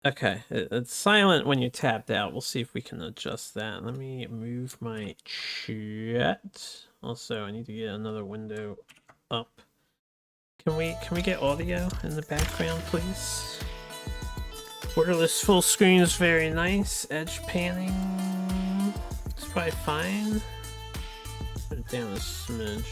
Okay, it's silent when you tapped out. We'll see if we can adjust that. Let me move my chat. Also, I need to get another window up. Can we get audio in the background, please? Borderless full screen is very nice. Edge panning, it's probably fine. Put it down a smidge.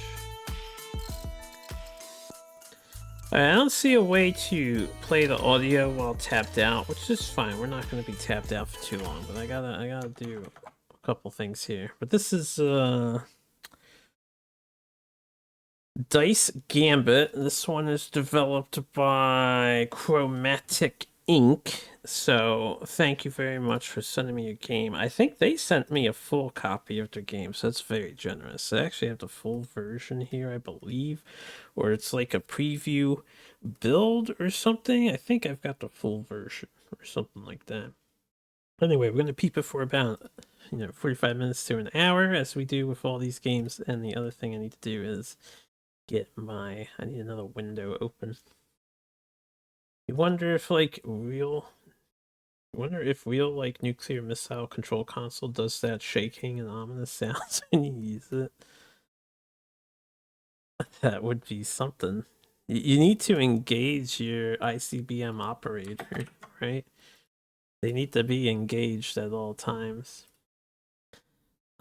I don't see a way to play the audio while tapped out, which is fine. We're not going to be tapped out for too long, but I gotta do a couple things here. But this is Dice Gambit. This one is developed by Chromatic Inc. So thank you very much for sending me a game. I think they sent me a full copy of their game, so that's very generous. I actually have the full version here, I believe, or it's like a preview build or something. I think I've got the full version or something like that. Anyway, we're gonna peep it for about 45 minutes to an hour, as we do with all these games. And the other thing I need to do is I need another window open. You wonder if real nuclear missile control console does that shaking and ominous sounds when you use it. That would be something. You need to engage your ICBM operator, right? They need to be engaged at all times.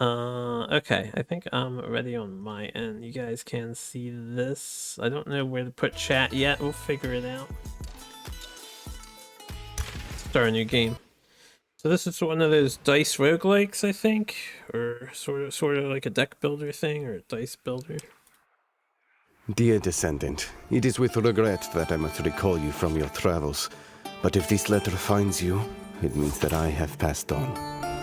Okay, I think I'm ready on my end. You guys can see this. I don't know where to put chat yet. We'll figure it out. Start a new game. So this is one of those dice roguelikes, I think, or sort of like a deck builder thing, or a dice builder. Dear descendant, it is with regret that I must recall you from your travels. But if this letter finds you, it means that I have passed on.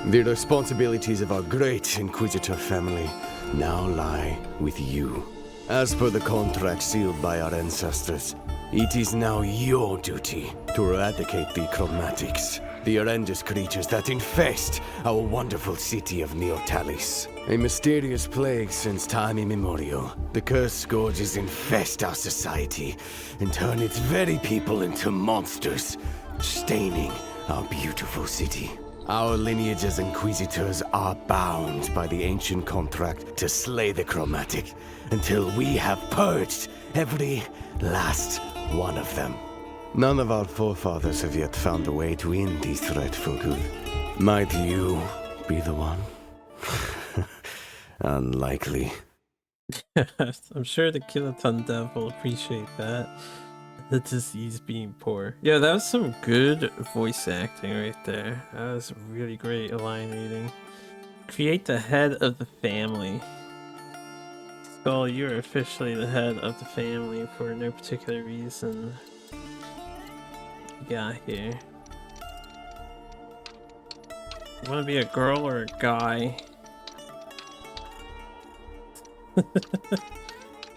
The responsibilities of our great Inquisitor family now lie with you. As per the contract sealed by our ancestors, it is now your duty to eradicate the chromatics, the horrendous creatures that infest our wonderful city of Neotalis. A mysterious plague since time immemorial. The cursed scourges infest our society and turn its very people into monsters, staining our beautiful city. Our lineage as Inquisitors are bound by the ancient contract to slay the chromatic until we have purged every last one of them. None of our forefathers have yet found a way to end the threat for good. Might you be the one? Unlikely. I'm sure the Kiloton Dev will appreciate that. The disease being poor. Yeah, that was some good voice acting right there. That was really great line reading. Create the head of the family. Skull, you're officially the head of the family for no particular reason. What you got here? You want to be a girl or a guy?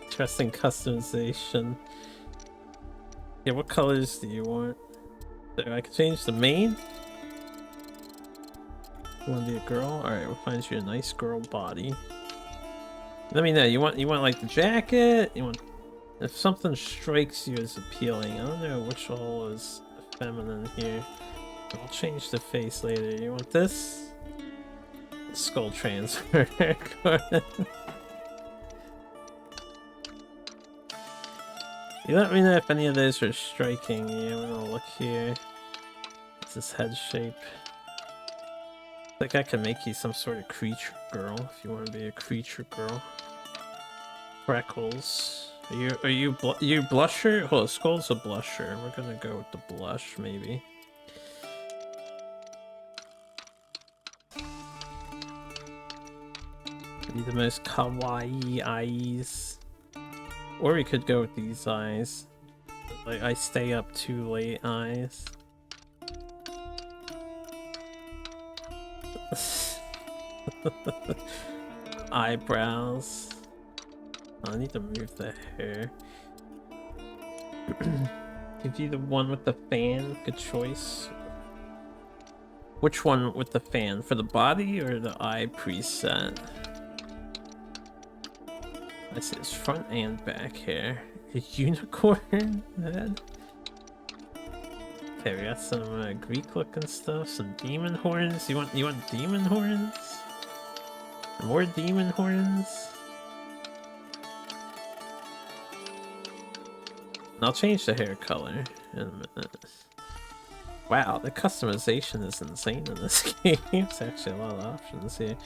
Interesting customization. Yeah, what colors do you want? So I can change the main? You want to be a girl? Alright, we'll find you a nice girl body. Let me know, you want like the jacket? You want, if something strikes you as appealing. I don't know which all is feminine here. I'll change the face later. You want this? Skull transfer. You let me know if any of those are striking you. I'm gonna look here. What's this head shape? I think I can make you some sort of creature girl if you want to be a creature girl. Freckles. Are you blusher? Oh, Skull's a blusher. We're gonna go with the blush maybe. Need the most kawaii eyes. Or we could go with these eyes. Like, I stay up too late eyes. Eyebrows. Oh, I need to move the hair. Give you the one with the fan. Good choice. Which one with the fan? For the body or the eye preset? I see it's front and back hair. A unicorn head? Okay, we got some Greek looking stuff, some demon horns. You want demon horns? More demon horns? I'll change the hair color in a minute. Wow, the customization is insane in this game. There's actually a lot of options here.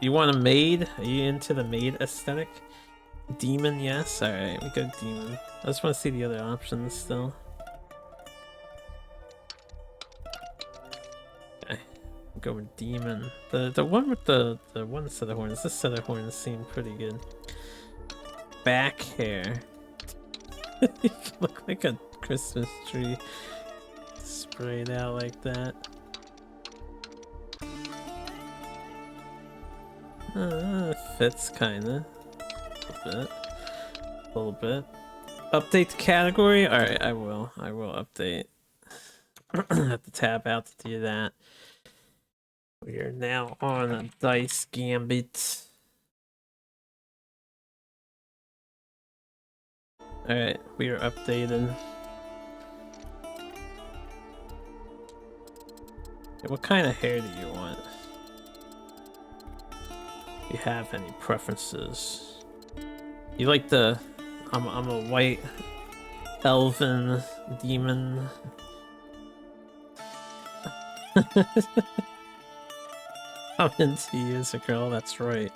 You want a maid? Are you into the maid aesthetic? Demon, yes. Alright, we go demon. I just want to see the other options still. Okay, we'll go with demon. The one with the one set of horns. This set of horns seem pretty good. Back hair. You look like a Christmas tree sprayed out like that. Fits kinda. A little bit. Update the category? Alright, I will update. Have to tab out to do that. We are now on a Dice Gambit. Alright, we are updated. What kind of hair do you want? Do you have any preferences? You like the... I'm a white elven demon. I'm into you as a girl, that's right.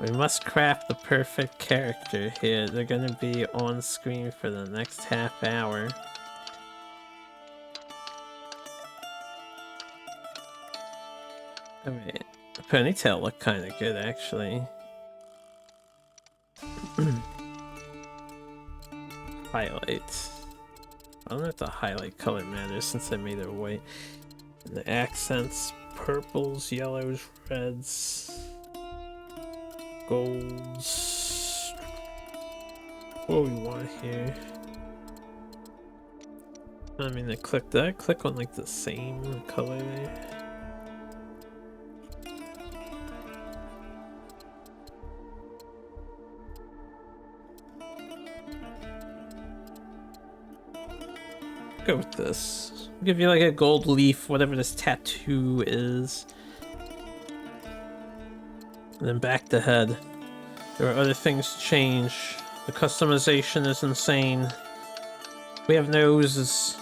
We must craft the perfect character here. They're gonna be on screen for the next half hour. Alright, the ponytail looked kinda good actually. Highlights. I don't know if the highlight color matters since I made it white. And the accents, purples, yellows, reds, golds. What do we want here? I mean, did I click on like the same color there? Go with this. I'll give you like a gold leaf, whatever this tattoo is. And then back to head. There are other things to change. The customization is insane. We have noses.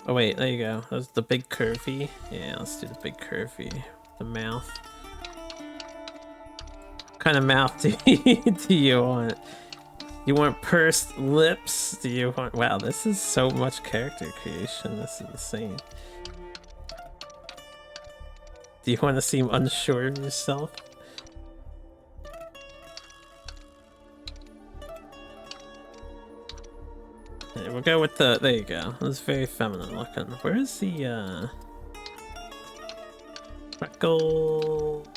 Oh wait, there you go. That's the big curvy. Yeah, let's do the big curvy. The mouth. What kind of mouth do you want? You want pursed lips? Do you want... Wow, this is so much character creation. This is insane. Do you want to seem unsure of yourself? Okay, we'll go with the... There you go. It's very feminine looking. Where is the, freckles?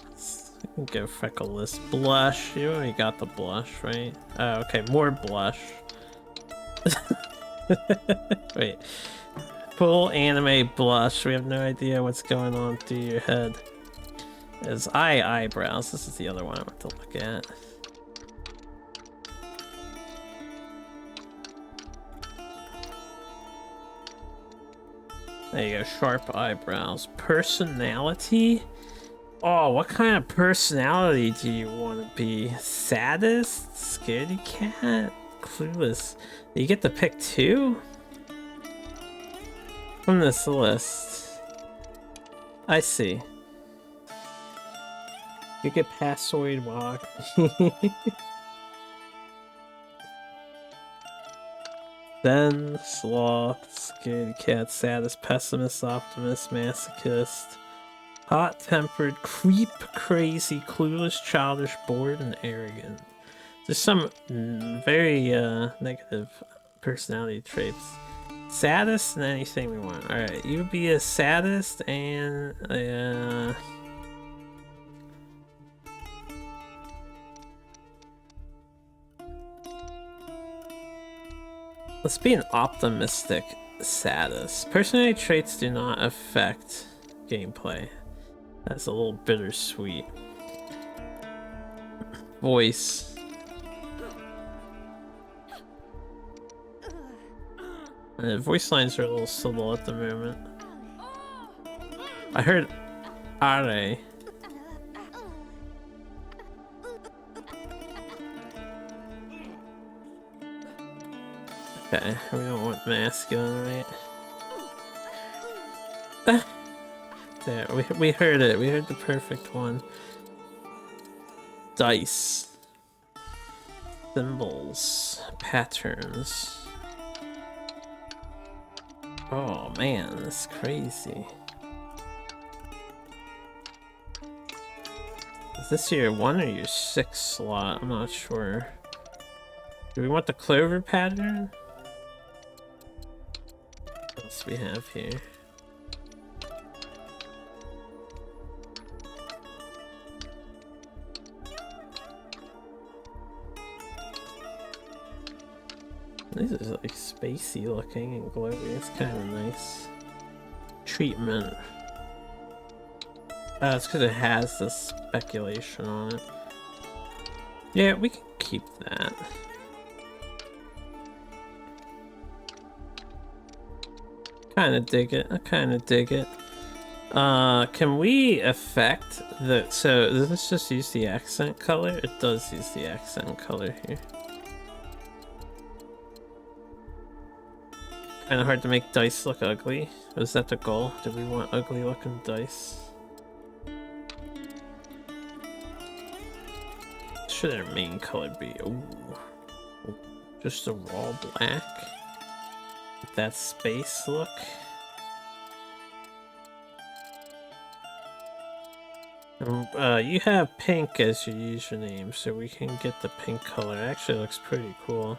I can go freckleless. Blush. You already got the blush, right? Oh, okay. More blush. Wait. Full anime blush. We have no idea what's going on through your head. There's eyebrows. This is the other one I want to look at. There you go. Sharp eyebrows. Personality? Oh, what kind of personality do you want to be? Sadist? Scaredy cat? Clueless? You get to pick two? From this list. I see. You get passoid walk. Then, sloth, scaredy cat, sadist, pessimist, optimist, masochist. Hot-tempered, creep, crazy, clueless, childish, bored, and arrogant. There's some very negative personality traits. Saddest and anything we want. Alright, you be a saddest and let's be an optimistic saddest. Personality traits do not affect gameplay. That's a little bittersweet. Voice. Voice lines are a little subtle at the moment. I heard Are. Okay, we don't want masculine, right? There, we heard it. We heard the perfect one. Dice. Symbols. Patterns. Oh man, that's crazy. Is this your 1 or your 6 slot? I'm not sure. Do we want the clover pattern? What else do we have here? This is like spacey looking and glowy. It's kind of nice. Treatment. It's because it has this speculation on it. Yeah, we can keep that. Kind of dig it. I kind of dig it. Can we affect the... So, does this just use the accent color? It does use the accent color here. Kind of hard to make dice look ugly. Was that the goal? Did we want ugly looking dice? Should our main color be? Ooh, just a raw black with that space look. You have pink as your username, so we can get the pink color. It actually looks pretty cool.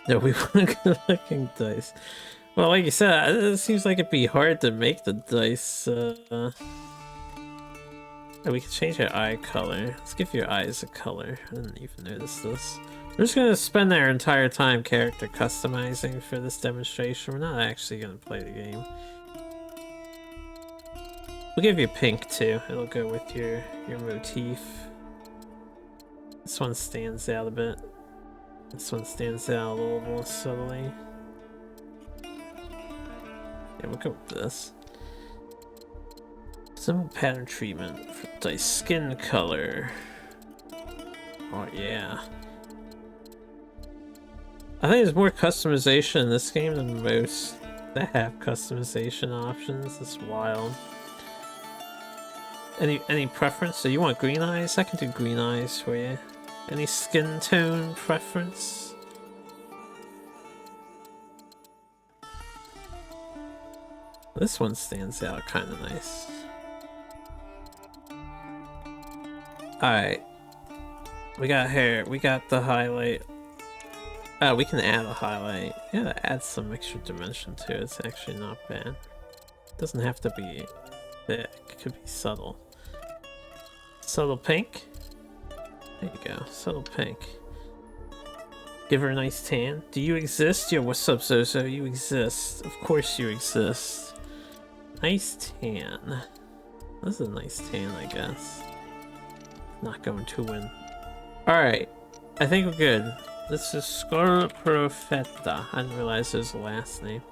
No, we want good looking dice. Well, like you said, it seems like it'd be hard to make the dice. We can change your eye color. Let's give your eyes a color. I didn't even notice this. We're just gonna spend our entire time character customizing for this demonstration. We're not actually gonna play the game. We'll give you pink too. It'll go with your motif. This one stands out a bit. This one stands out a little more subtly. Yeah, we'll go with this. Symbol pattern treatment for dice skin color. Oh yeah. I think there's more customization in this game than most that have customization options. It's wild. Any preference? So you want green eyes? I can do green eyes for you. Any skin tone preference? This one stands out kind of nice. Alright. We got hair. We got the highlight. Oh, we can add a highlight. Yeah, that adds some extra dimension to it. It's actually not bad. It doesn't have to be thick. It could be subtle. Subtle pink. There you go, subtle pink. Give her a nice tan. Do you exist? Yo, what's up, Zozo? You exist. Of course you exist. Nice tan. This is a nice tan, I guess. Not going to win. Alright, I think we're good. This is Scarlet Profeta. I didn't realize it was the last name.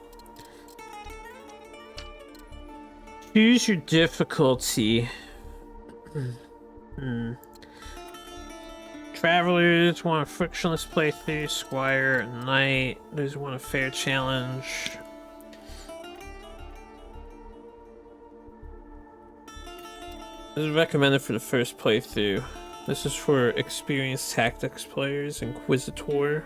Choose your difficulty. Travelers want a frictionless playthrough, Squire at night. Those who want a fair challenge. This is recommended for the first playthrough. This is for experienced tactics players, Inquisitor.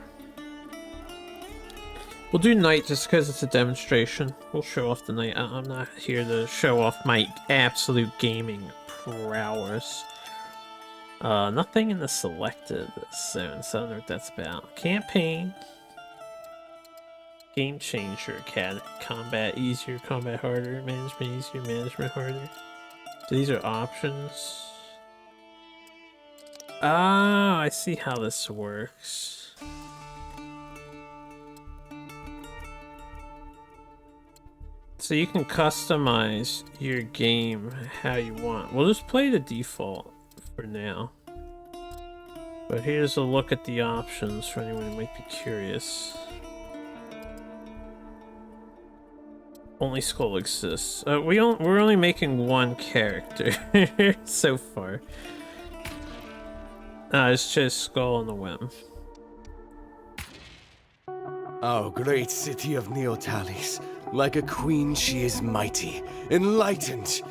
We'll do night just because it's a demonstration. We'll show off the night. I'm not here to show off my absolute gaming prowess. Nothing in the selected zone, so I don't know what that's about. Campaign. Game changer, academy. Combat easier, combat harder. Management easier, management harder. So these are options. Ah, I see how this works. So you can customize your game how you want. We'll just play the default for now. But here's a look at the options for anyone who might be curious. Only Skull exists. We're only making one character so far. It's just Skull on the whim. Oh, great city of Neotalis. Like a queen, she is mighty, enlightened,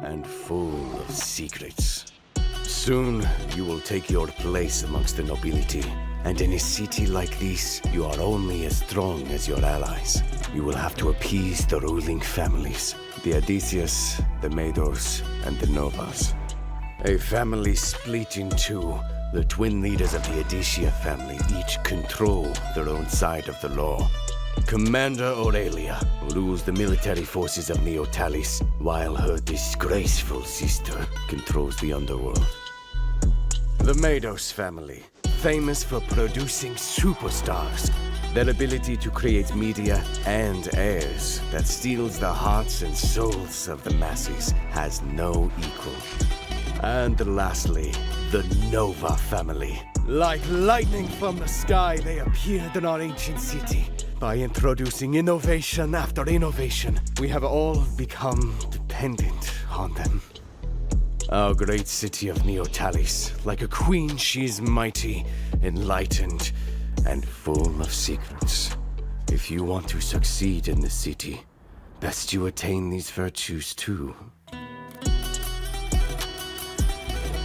and full of secrets. Soon, you will take your place amongst the nobility. And in a city like this, you are only as strong as your allies. You will have to appease the ruling families. The Odysseus, the Medors, and the Novas. A family split in two. The twin leaders of the Odysseus family each control their own side of the law. Commander Aurelia rules the military forces of Neotalis, while her disgraceful sister controls the underworld. The Medors family, famous for producing superstars. Their ability to create media and heirs that steals the hearts and souls of the masses has no equal. And lastly, the Nova family. Like lightning from the sky, they appeared in our ancient city. By introducing innovation after innovation, we have all become dependent on them. Our great city of Neotalis, like a queen, she is mighty, enlightened, and full of secrets. If you want to succeed in the city, best you attain these virtues too.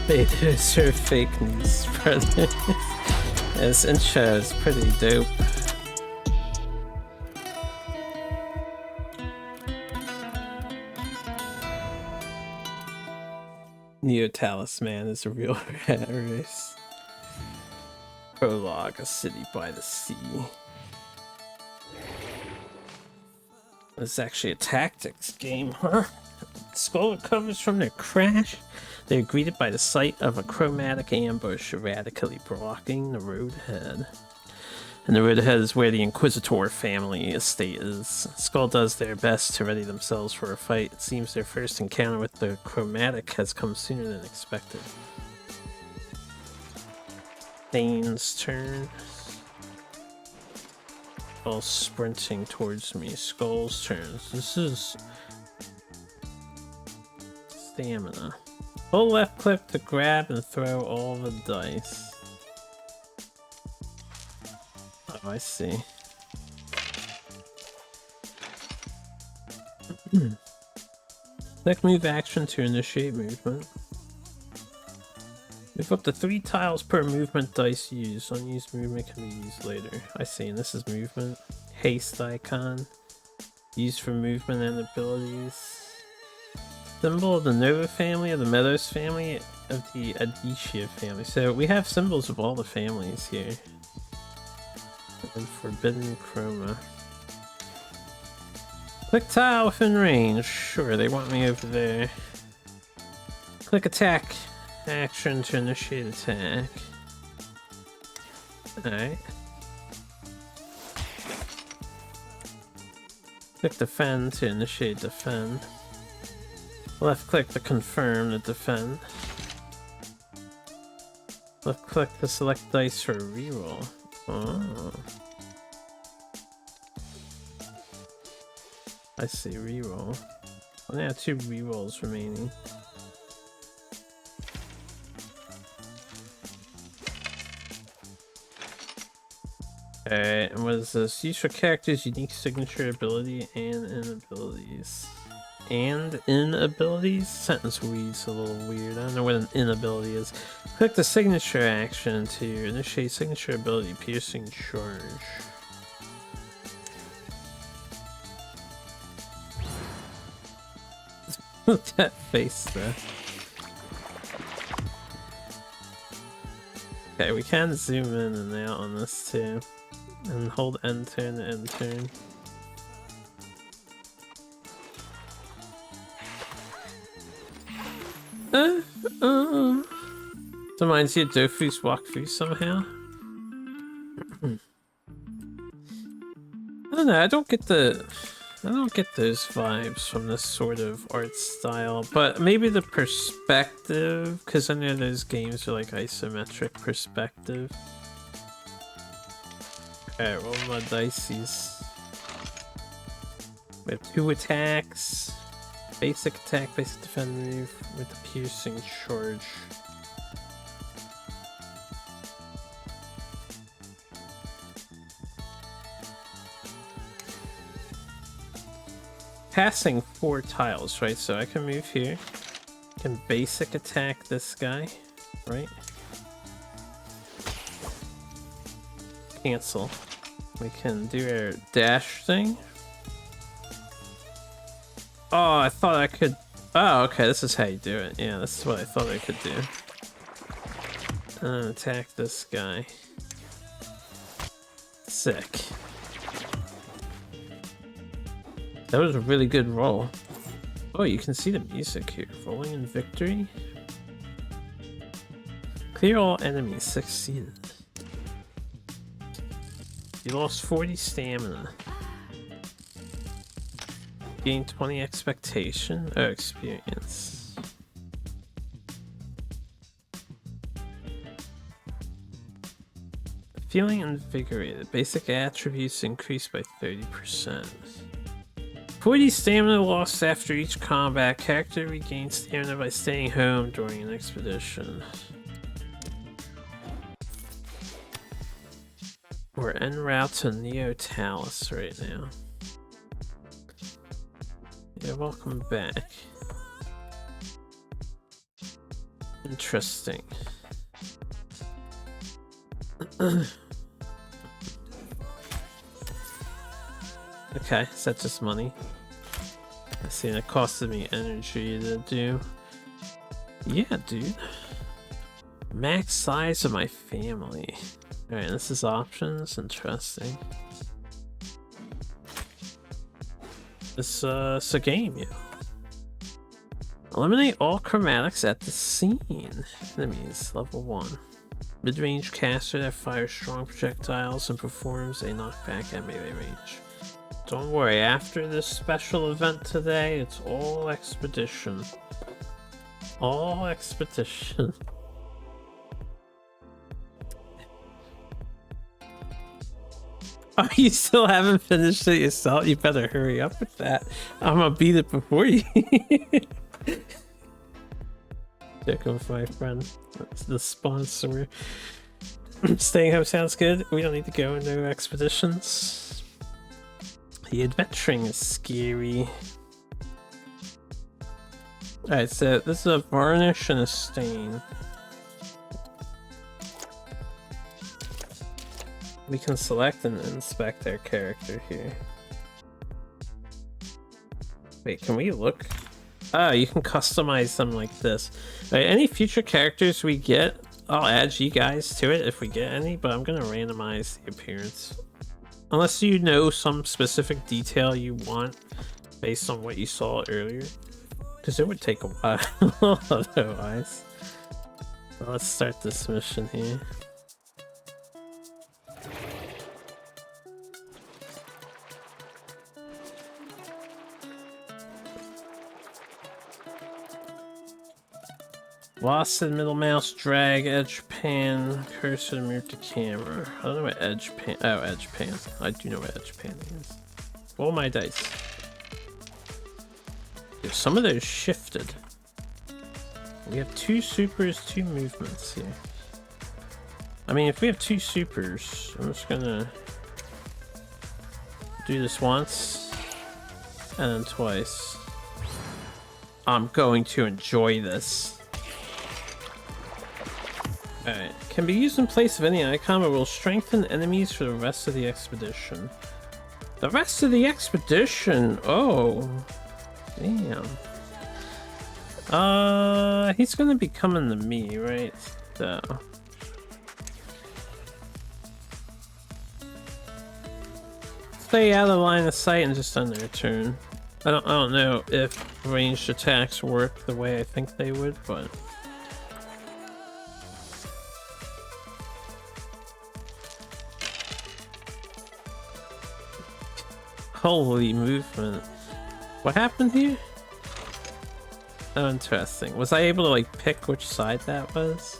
Those are fake news, brother. This intro is pretty dope. Neotalis man is a real race. Prologue, a city by the sea. This is actually a tactics game, huh? Skull recovers from their crash. They're greeted by the sight of a chromatic ambush radically blocking the road ahead. And the road ahead is where the Inquisitor family estate is. Skull does their best to ready themselves for a fight. It seems their first encounter with the chromatic has come sooner than expected. Thane's turn. All sprinting towards me. Skull's turn. This is stamina. Hold left click to grab and throw all the dice. Oh, I see. Click move action to initiate movement. Move up to 3 tiles per movement dice used. Unused movement can be used later. I see, and this is movement. Haste icon. Used for movement and abilities. Symbol of the Nova family, of the Meadows family, of the Odysseus family. So we have symbols of all the families here. And Forbidden Chroma. Click tile within range. Sure, they want me over there. Click attack action to initiate attack. Alright. Click defend to initiate defend. Left click to confirm the defend. Left click to select dice for a reroll. Oh. I see, reroll. I only have 2 rerolls remaining. Alright, and what is this? Use for characters' unique signature ability and inabilities. And inabilities? Sentence reads a little weird. I don't know what an inability is. Click the signature action to initiate signature ability, piercing charge. That face there. Okay, we can zoom in and out on this too. And hold end turn to end turn. So reminds you of Dofu's walkthrough somehow. I don't know, I don't get those vibes from this sort of art style, but maybe the perspective, because I know those games are like isometric perspective. Alright, roll my dices. We have 2 attacks. Basic attack, basic defend move with the piercing charge. Passing 4 tiles, right? So I can move here. Can basic attack this guy, right? Cancel. We can do our dash thing. Oh, I thought I could... Oh, okay, this is how you do it. Yeah, this is what I thought I could do. Attack this guy. Sick. That was a really good roll. Oh, you can see the music here. Rolling in victory. Clear all enemies. Succeeded. You lost 40 stamina. Gain 20 expectation or experience. Feeling invigorated. Basic attributes increased by 30%. 40 stamina lost after each combat. Character regains stamina by staying home during an expedition. We're en route to Neo Talus right now. Yeah, welcome back. Interesting. Okay, so that's just money. I see it costed me energy to do. Yeah, dude. Max size of my family. Alright, this is options. Interesting. It's a game, yeah. Eliminate all chromatics at the scene. Enemies, level 1. Mid-range caster that fires strong projectiles and performs a knockback at melee range. Don't worry, after this special event today, it's all expedition. All expedition. Oh, you still haven't finished it yourself? You better hurry up with that. I'm gonna beat it before you. Check with my friend. That's the sponsor. Staying home sounds good. We don't need to go into expeditions. The adventuring is scary. Alright, so this is a varnish and a stain. We can select and inspect our character here. Wait, can we look? Oh, you can customize them like this. Right, any future characters we get, I'll add you guys to it if we get any, but I'm gonna randomize the appearance. Unless you know some specific detail you want based on what you saw earlier. Because it would take a while otherwise. So let's start this mission here. Lost in middle mouse, drag, edge pan, cursor to move to camera. I don't know what edge pan. Oh, edge pan. I do know what edge pan is. Roll my dice. Dude, some of those shifted. We have 2 supers, 2 movements here. I mean, if we have 2 supers, I'm just gonna do this once and then twice. I'm going to enjoy this. Alright, can be used in place of any icon, but will strengthen enemies for the rest of the expedition. The rest of the expedition? Oh. Damn. He's gonna be coming to me, right? So. Stay out of line of sight and just end their turn. I don't know if ranged attacks work the way I think they would, but... Holy movement. What happened here? Oh, interesting. Was I able to like pick which side that was?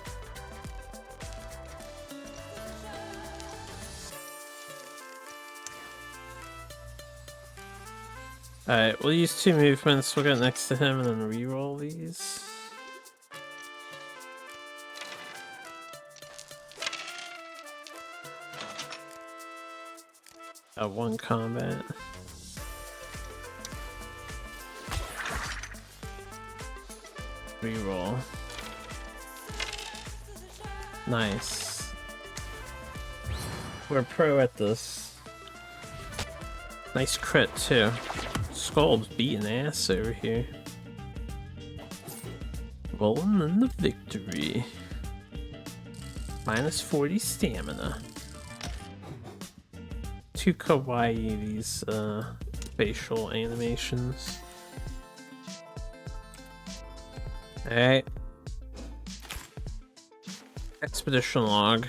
Alright, we'll use 2 movements. We'll get next to him and then re-roll these. One combat. Reroll. Nice. We're pro at this. Nice crit too. Skull's beating ass over here. Rolling in the victory. Minus 40 stamina. Too kawaii, these facial animations. Alright. Expedition log.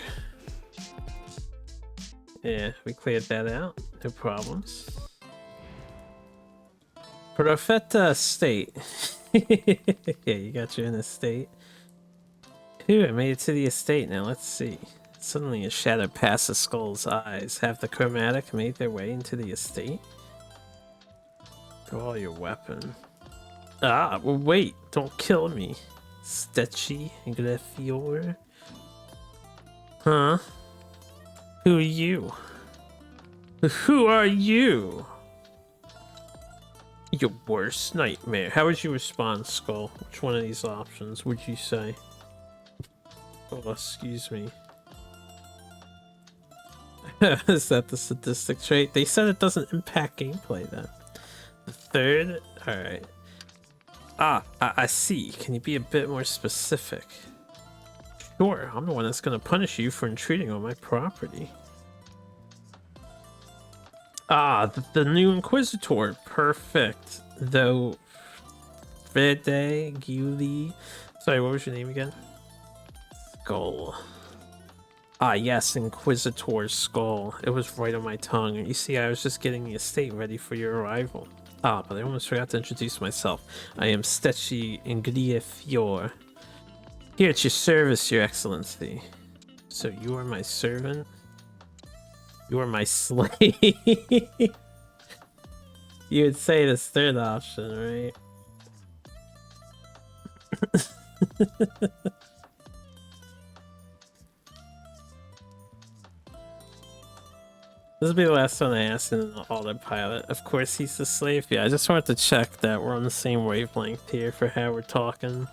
Yeah, we cleared that out. No problems. Profeta Estate. Yeah, you got you in estate. Ooh, I made it to the estate now. Let's see. Suddenly a shadow passes Skull's eyes. Have the chromatic made their way into the estate? Draw your weapon. Ah, well, wait. Don't kill me. Stetchy and Greffior. Huh? Who are you? Who are you? Your worst nightmare. How would you respond, Skull? Which one of these options would you say? Oh, excuse me. Is that the sadistic trait? They said it doesn't impact gameplay then. The third? Alright. Ah, I see. Can you be a bit more specific? Sure, I'm the one that's gonna punish you for intruding on my property. Ah, the new Inquisitor. Perfect. Though Fede Guli. Sorry, what was your name again? Skull. Ah, yes, Inquisitor Skull. It was right on my tongue. You see, I was just getting the estate ready for your arrival. Ah, but I almost forgot to introduce myself. I am Stetchy Ingriafior. Here at your service, Your Excellency. So you are my servant? You are my slave? You would say this third option, right? This will be the last one I asked in an autopilot. Of course he's the slave. Yeah, I just wanted to check that we're on the same wavelength here for how we're talking.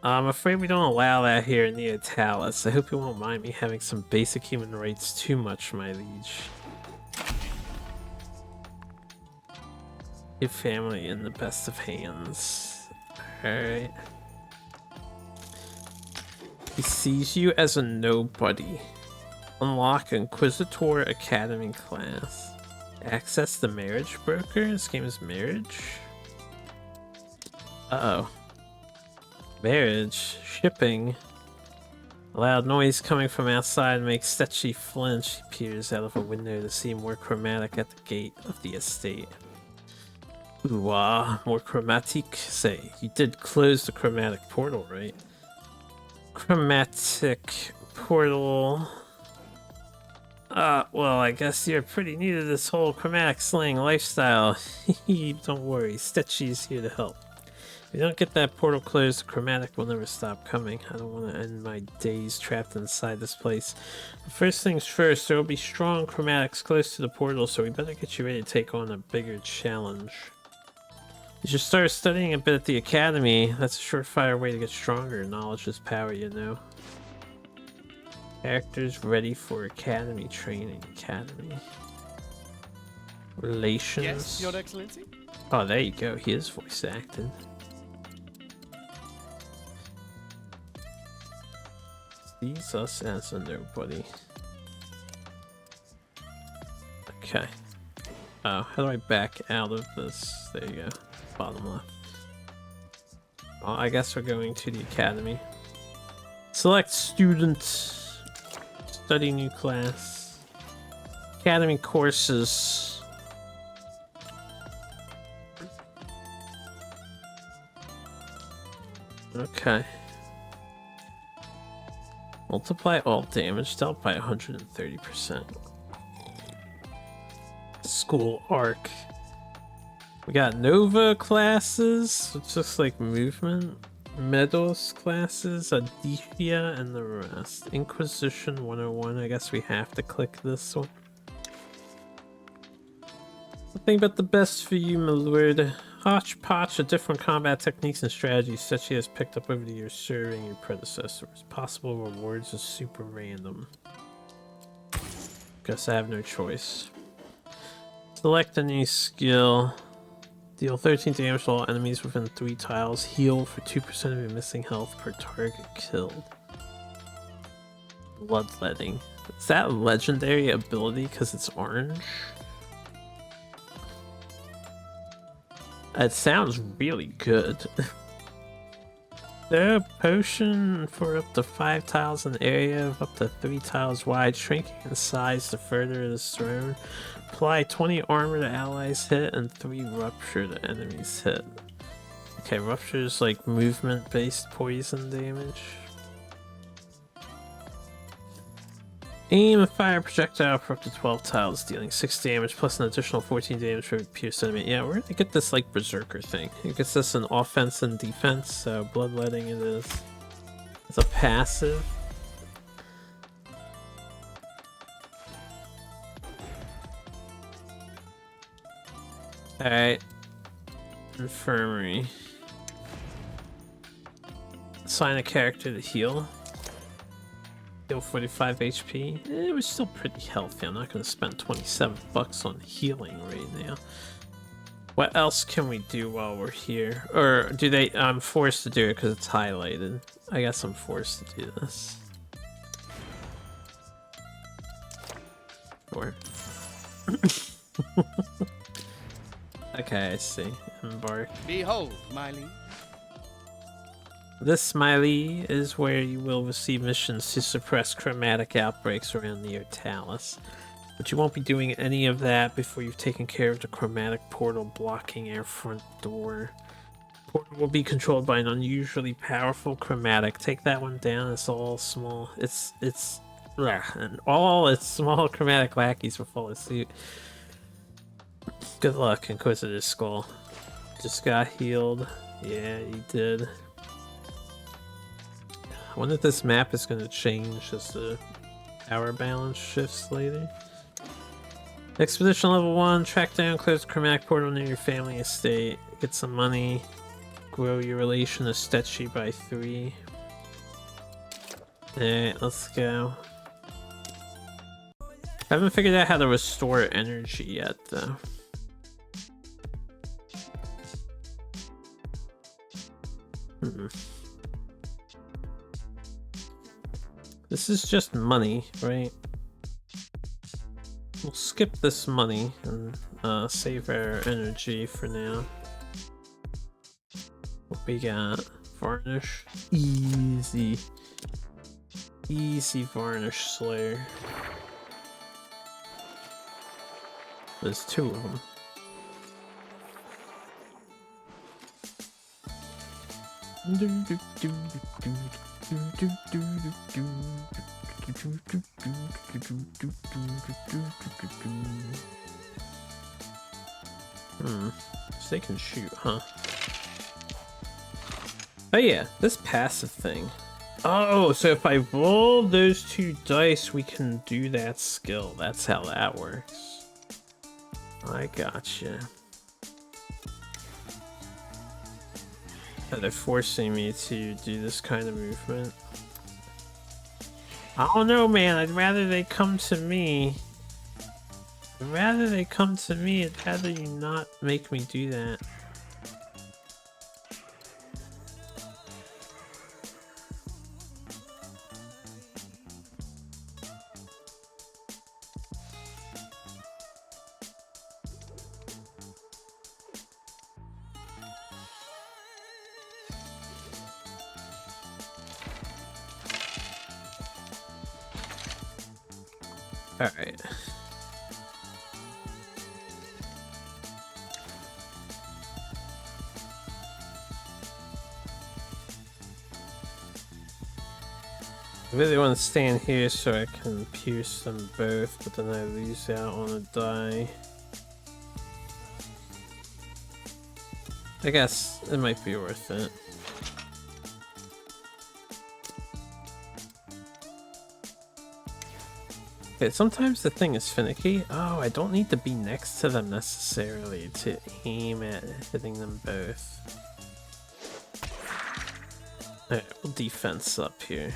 I'm afraid we don't allow that here in the Italis. I hope you won't mind me having some basic human rights too much, my liege. Your family in the best of hands. Alright. He sees you as a nobody. Unlock Inquisitor Academy class. Access the marriage broker. This game is marriage. Uh-oh. Marriage. Shipping. A loud noise coming from outside makes Stetchy flinch. He peers out of a window to see more chromatic at the gate of the estate. Ooh, more chromatic. Say, you did close the chromatic portal, right? Chromatic portal. Well, I guess you're pretty new to this whole chromatic slaying lifestyle. Don't worry, Stetchy's here to help. If you don't get that portal closed, the chromatic will never stop coming. I don't want to end my days trapped inside this place. But first things first, there will be strong chromatics close to the portal, so we better get you ready to take on a bigger challenge. You should start studying a bit at the academy. That's a surefire way to get stronger. Knowledge is power, you know. Characters ready for academy training. Academy. Relations. Yes, Your Excellency? Oh, there you go. He is voice acted. Sees us as a nobody. Okay. Oh, how do I back out of this? There you go. Bottom left. Well, I guess we're going to the academy. Select student. Study new class. Academy courses. Okay. Multiply all damage dealt by 130%. School arc. We got Nova classes, which looks like movement. Meadows classes, Adithia, and the rest. Inquisition 101, I guess we have to click this one. Nothing but the best for you, my lord. Hodgepodge of different combat techniques and strategies such as picked up over the years serving your predecessors. Possible rewards are super random. Guess I have no choice. Select a new skill. Deal 13 damage to all enemies within 3 tiles. Heal for 2% of your missing health per target killed. Bloodletting. Is that a legendary ability because it's orange? It sounds really good. There, potion for up to 5 tiles in area of up to 3 tiles wide, shrinking in size the further it is thrown. Apply 20 armor to allies hit and 3 rupture to enemies hit. Okay, rupture is like movement based poison damage. Aim a fire projectile for up to 12 tiles, dealing 6 damage plus an additional 14 damage for pierced enemy. Yeah, we're gonna get this like berserker thing. It gets us an offense and defense, so bloodletting it is. It's a passive. Alright. Infirmary. Assign a character to heal. Heal 45 HP. It was still pretty healthy. I'm not going to spend 27 bucks on healing right now. What else can we do while we're here? Or do they... I'm forced to do it because it's highlighted. I guess I'm forced to do this. Sure. Okay, I see. Embark. Behold, my liege. This, Smiley, is where you will receive missions to suppress chromatic outbreaks around near Talus. But you won't be doing any of that before you've taken care of the chromatic portal blocking our front door. The portal will be controlled by an unusually powerful chromatic. Take that one down, it's all small. And all its small chromatic lackeys will follow suit. Good luck, Inquisitor Skull. Just got healed. Yeah, you did. I wonder if this map is going to change as the power balance shifts later. Expedition level 1. Track down, close the chromatic portal near your family estate. Get some money. Grow your relation to Stetchy by 3. Alright, let's go. I haven't figured out how to restore energy yet, though. This is just money, right? We'll skip this money and save our energy for now. What we got? Varnish. Easy. Easy Varnish Slayer. There's 2 of them. So they can shoot, huh? Oh yeah, this passive thing. Oh, so if I roll those 2 dice, we can do that skill. That's how that works. I gotcha. They're forcing me to do this kind of movement. I don't know, man. I'd rather they come to me. I'd rather they come to me. I'd rather you not make me do that. Alright. I really want to stand here so I can pierce them both, but then I lose out on a die. I guess it might be worth it. Okay, sometimes the thing is finicky. Oh, I don't need to be next to them necessarily to aim at hitting them both. Alright, we'll defense up here.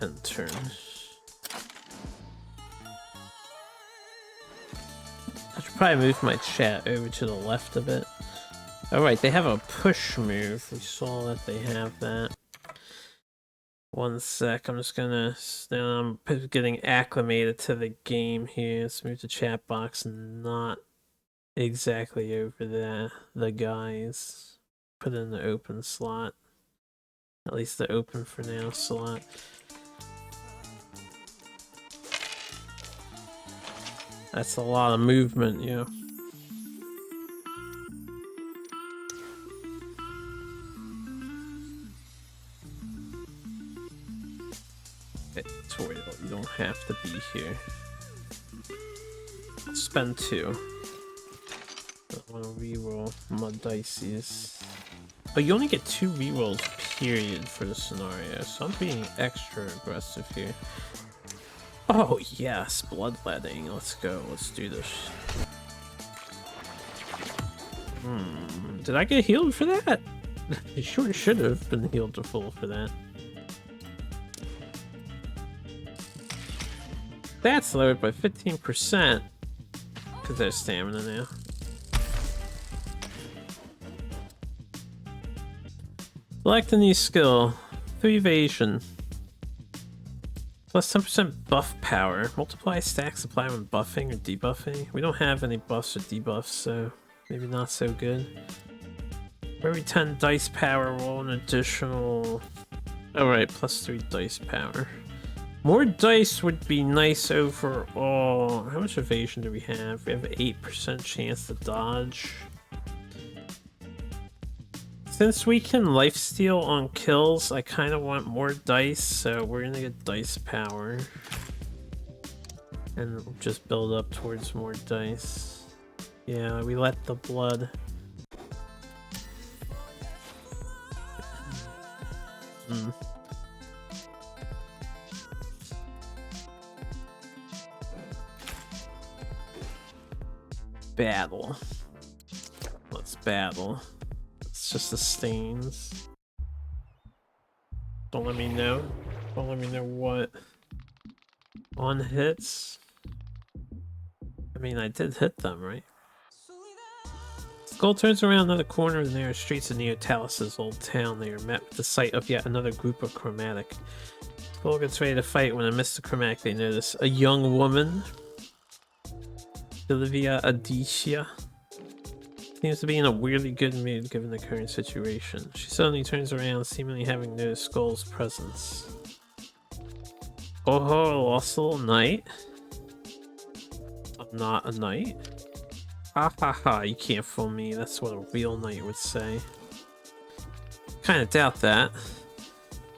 And turn. I should probably move my chat over to the left a bit. Alright, they have a push move. We saw that they have that. One sec, I'm just gonna... Now I'm getting acclimated to the game here. Let's move the chat box not exactly over the guys. Put in the open slot. At least the open for now slot. That's a lot of movement, yeah. Tutorial, you don't have to be here. I'll spend 2. I want to reroll my dices. Oh, you only get 2 rerolls, period, for the scenario, so I'm being extra aggressive here. Oh yes, bloodletting. Let's go. Let's do this. Did I get healed for that? I sure should have been healed to full for that. That's lowered by 15% because there's stamina now. Select a new skill. 3 evasion. Plus 10% buff power. Multiply stacks apply when buffing or debuffing. We don't have any buffs or debuffs, so maybe not so good. For every 10 dice power, roll an additional... Alright, plus 3 dice power. More dice would be nice overall. How much evasion do we have? We have an 8% chance to dodge. Since we can lifesteal on kills, I kind of want more dice, so we're gonna get dice power. And we'll just build up towards more dice. Yeah, we let the blood. Battle. Let's battle. It's just the stains. Don't let me know. Don't let me know what. On hits. I mean, I did hit them, right? Skull turns around another corner of the narrow streets of Neotalis' old town. They are met with the sight of yet another group of chromatic. Skull gets ready to fight when amidst the chromatic they notice a young woman. Olivia Adicia seems to be in a weirdly good mood given the current situation. She suddenly turns around, seemingly having noticed Skull's presence. Oh ho, lost a little knight? I'm not a knight? Ha ha ha, you can't fool me. That's what a real knight would say. Kinda doubt that.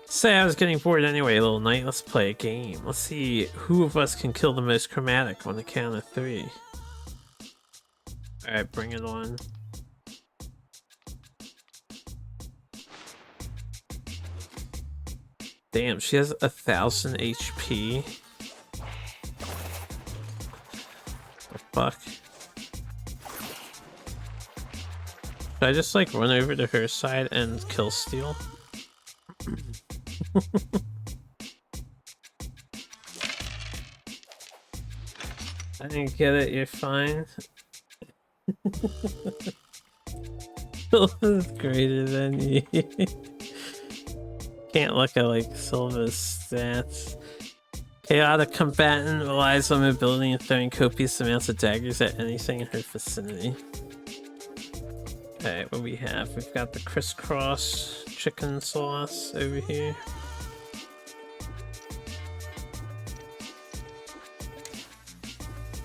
Say I was getting bored anyway, little knight. Let's play a game. Let's see who of us can kill the most chromatic on the count of 3. Alright, bring it on. Damn, she has 1,000 HP. The fuck? Should I just like run over to her side and kill steal? I didn't get it, you're fine. Silva's greater than you. Can't look at like Silva's stats. Chaotic combatant relies on mobility and throwing copious amounts of daggers at anything in her vicinity. Okay, what we have? We've got the crisscross chicken sauce over here.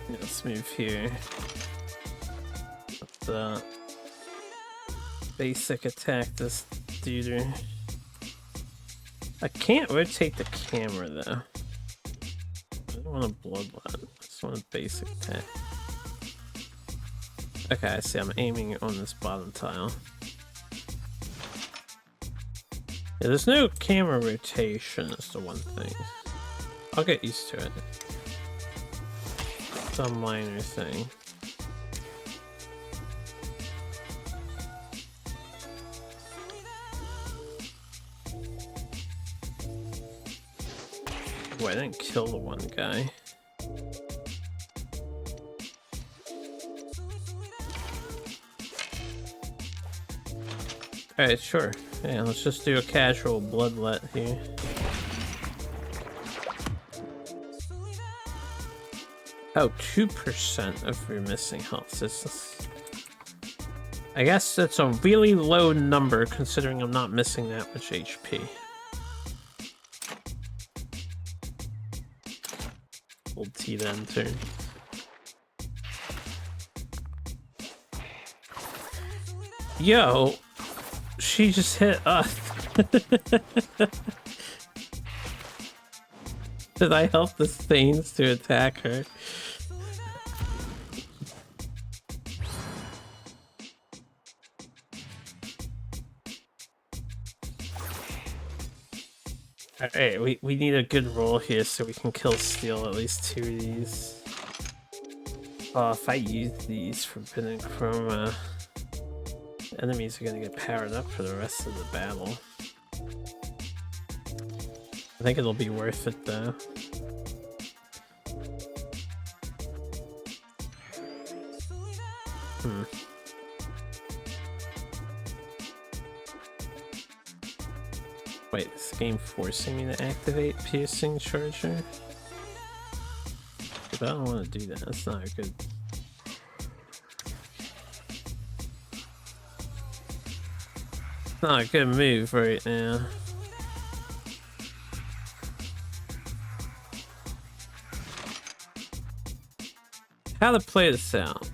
Let's move here. The basic attack this dude. I can't rotate the camera though. I don't want a bloodlet. I just want a basic attack. Okay, I see. I'm aiming on this bottom tile. Yeah, there's no camera rotation, is the one thing. I'll get used to it. Some minor thing. Oh, I didn't kill the one guy. Alright, sure. Yeah, let's just do a casual bloodlet here. Oh, 2% of your missing health. I guess that's a really low number considering I'm not missing that much HP. Old T then turn. Yo, she just hit us. Did I help the Thanes to attack her? Alright, we need a good roll here so we can kill steal at least 2 of these. Oh, if I use these Forbidden Chroma, enemies are gonna get powered up for the rest of the battle. I think it'll be worth it though. Wait, is the game forcing me to activate Piercing Charger? But I don't want to do that, that's not good. Not a good move right now. How to play this out?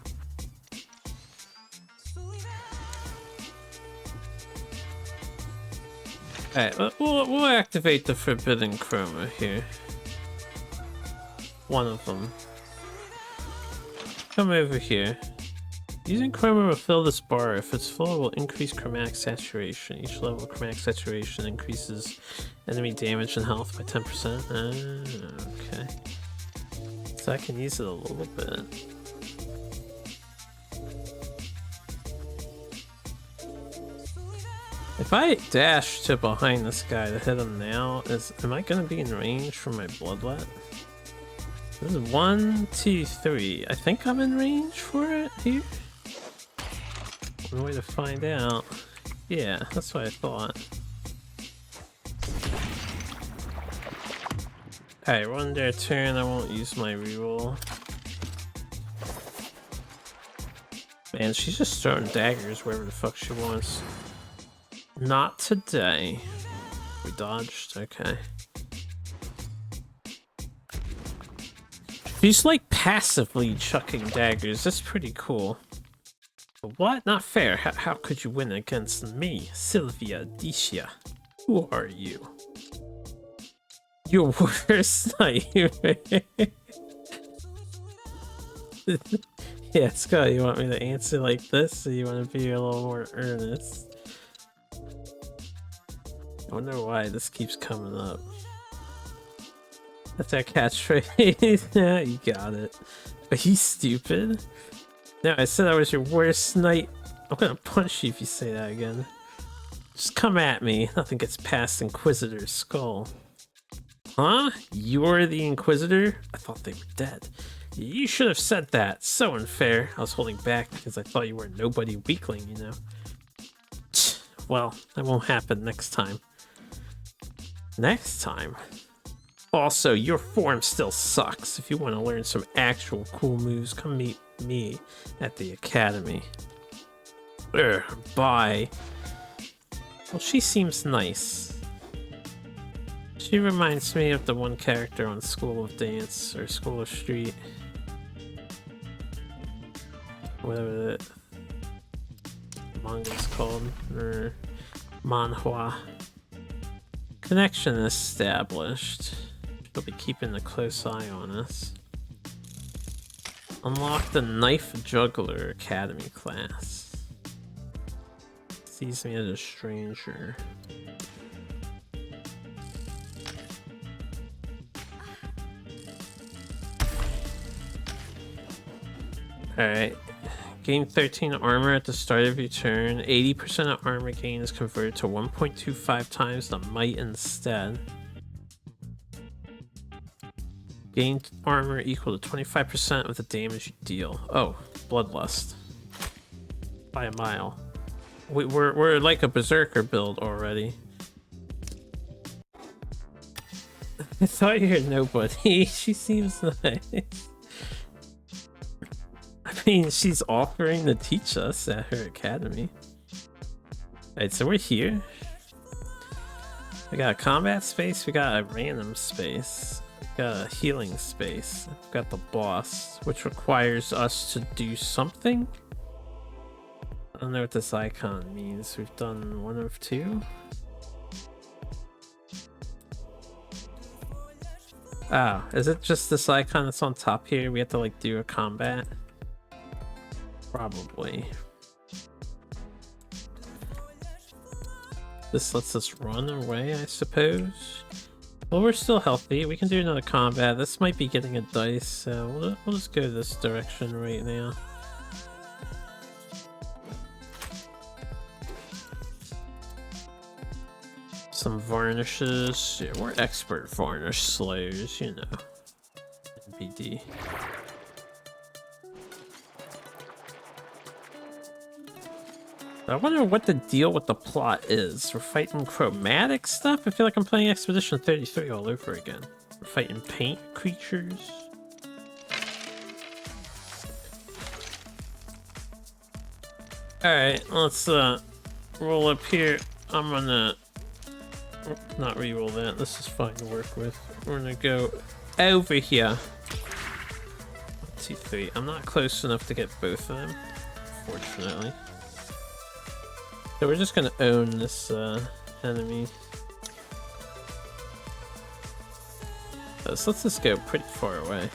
Alright, we'll activate the Forbidden Chroma here. One of them. Come over here. Using Chroma will fill this bar. If it's full, it will increase chromatic saturation. Each level of chromatic saturation increases enemy damage and health by 10%. Okay. So I can use it a little bit. If I dash to behind this guy to hit him now, am I gonna be in range for my bloodlet? This is 1, 2, 3. I think I'm in range for it here. One way to find out. Yeah, that's what I thought. Alright, run their turn. I won't use my reroll. Man, she's just throwing daggers wherever the fuck she wants. Not today. We dodged? Okay. She's like passively chucking daggers. That's pretty cool. But what? Not fair. How could you win against me, Sylvia Dicia? Who are you? Your worst nightmare. Yeah, Scott, you want me to answer like this, or you want to be a little more earnest? I wonder why this keeps coming up. That's our catchphrase. Yeah, you got it. Are you stupid? No, I said I was your worst night. I'm gonna punch you if you say that again. Just come at me. Nothing gets past Inquisitor's skull. Huh? You're the Inquisitor? I thought they were dead. You should have said that. So unfair. I was holding back because I thought you were a nobody weakling, you know. Well, that won't happen next time. Next time? Also, your form still sucks. If you want to learn some actual cool moves, come meet me at the academy. Bye. Well, she seems nice. She reminds me of the one character on School of Dance, or School of Street. Whatever that manga's called, or manhwa. Connection established. They'll be keeping a close eye on us. Unlock the Knife Juggler Academy class. Sees me as a stranger. Alright. Gain 13 armor at the start of your turn. 80% of armor gain is converted to 1.25 times the might instead. Gain armor equal to 25% of the damage you deal. Oh, Bloodlust. By a mile. We're like a berserker build already. I thought you were nobody. She seems nice. I mean, she's offering to teach us at her academy. Alright, so we're here. We got a combat space, we got a random space, we got a healing space, we've got the boss, which requires us to do something. I don't know what this icon means. We've done one of two. Oh, is it just this icon that's on top here? We have to like do a combat? Probably. This lets us run away, I suppose. Well, we're still healthy. We can do another combat. This might be getting a dice, so we'll just go this direction right now. Some varnishes. Yeah, we're expert varnish slayers, you know. BD. I wonder what the deal with the plot is. We're fighting chromatic stuff? I feel like I'm playing Expedition 33 all over again. We're fighting paint creatures. Alright, let's roll up here. I'm gonna not re-roll that. This is fine to work with. We're gonna go over here. 1, 2, 3. I'm not close enough to get both of them, fortunately. So we're just gonna own this enemy. So let's just go pretty far away.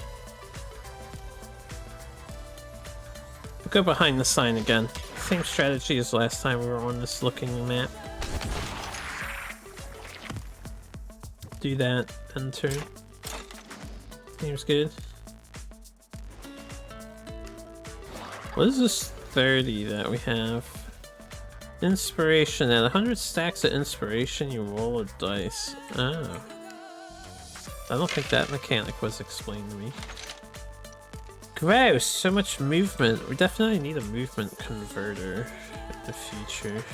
We'll go behind the sign again. Same strategy as last time we were on this looking map. Do that, end turn. Seems good. What is this 30 that we have? Inspiration. At 100 stacks of inspiration, you roll a dice. Oh. I don't think that mechanic was explained to me. Gross! So much movement. We definitely need a movement converter in the future.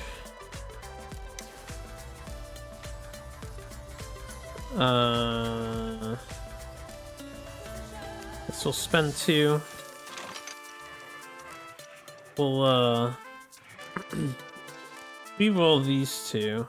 Guess we'll spend 2. We'll, re-roll these 2.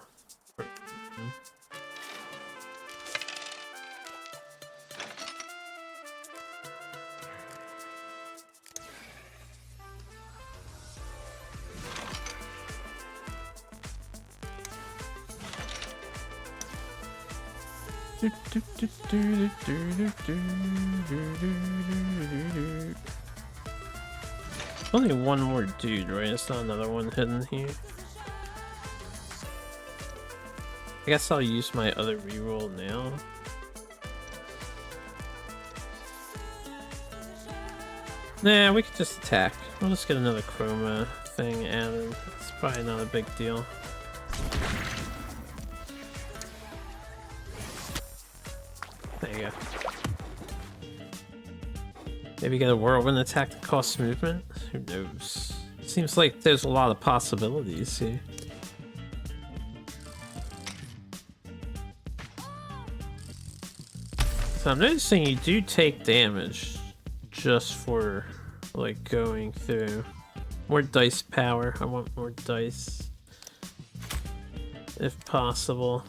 Only one more dude, right? It's not another one hidden here. I guess I'll use my other reroll now. Nah, we could just attack. We'll just get another chroma thing added. It's probably not a big deal. There you go. Maybe get a whirlwind attack that costs movement? Who knows? Seems like there's a lot of possibilities here. So I'm noticing you do take damage just for like going through. More dice power. I want more dice. If possible.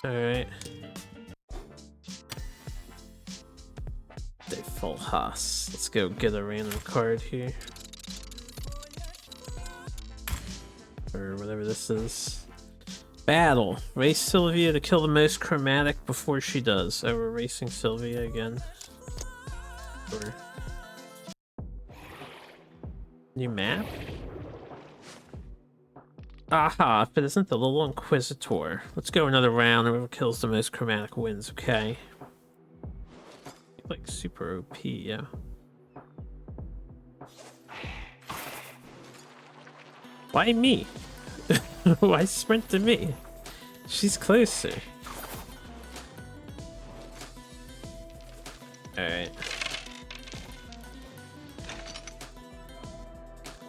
Alright. Default Haas. Let's go get a random card here. Or whatever this is. Battle. Race Sylvia to kill the most chromatic before she does. Oh, we're racing Sylvia again. Or... New map? Aha, if it isn't the little Inquisitor. Let's go another round, and whoever kills the most chromatic wins, okay? Like super OP, yeah. Why me? Why sprint to me? She's closer. Alright.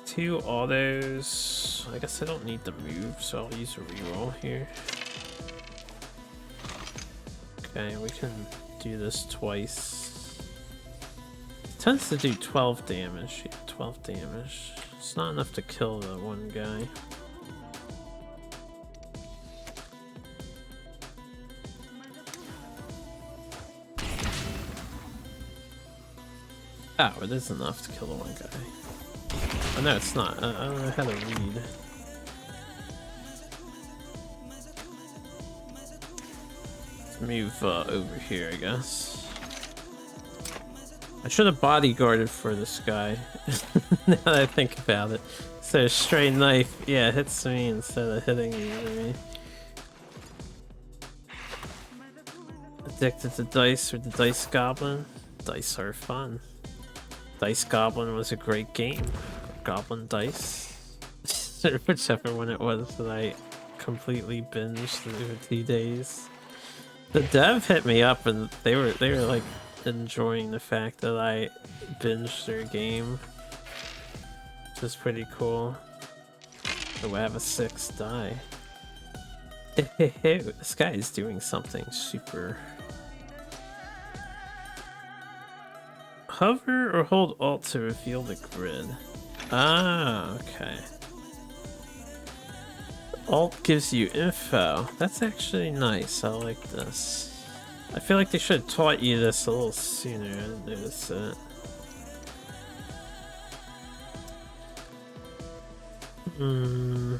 2 autos. I guess I don't need the move, so I'll use a reroll here. Okay, we can do this twice. It tends to do 12 damage. Yeah, 12 damage. It's not enough to kill the one guy. Oh, it is enough to kill the one guy. Oh, no, it's not. I don't know how to read. Let's move over here, I guess. I should have bodyguarded for this guy. Now that I think about it. So, stray knife, yeah, hits me instead of hitting the enemy. Addicted to dice or the dice goblin? Dice are fun. Dice Goblin was a great game. Goblin Dice. Whichever one it was that I completely binged through 2 days. The dev hit me up and they were like enjoying the fact that I binged their game. Which is pretty cool. Oh, I have a 6 die. This guy is doing something super. Hover or hold Alt to reveal the grid. Ah, okay. Alt gives you info. That's actually nice. I like this. I feel like they should have taught you this a little sooner. I didn't notice it. Hmm.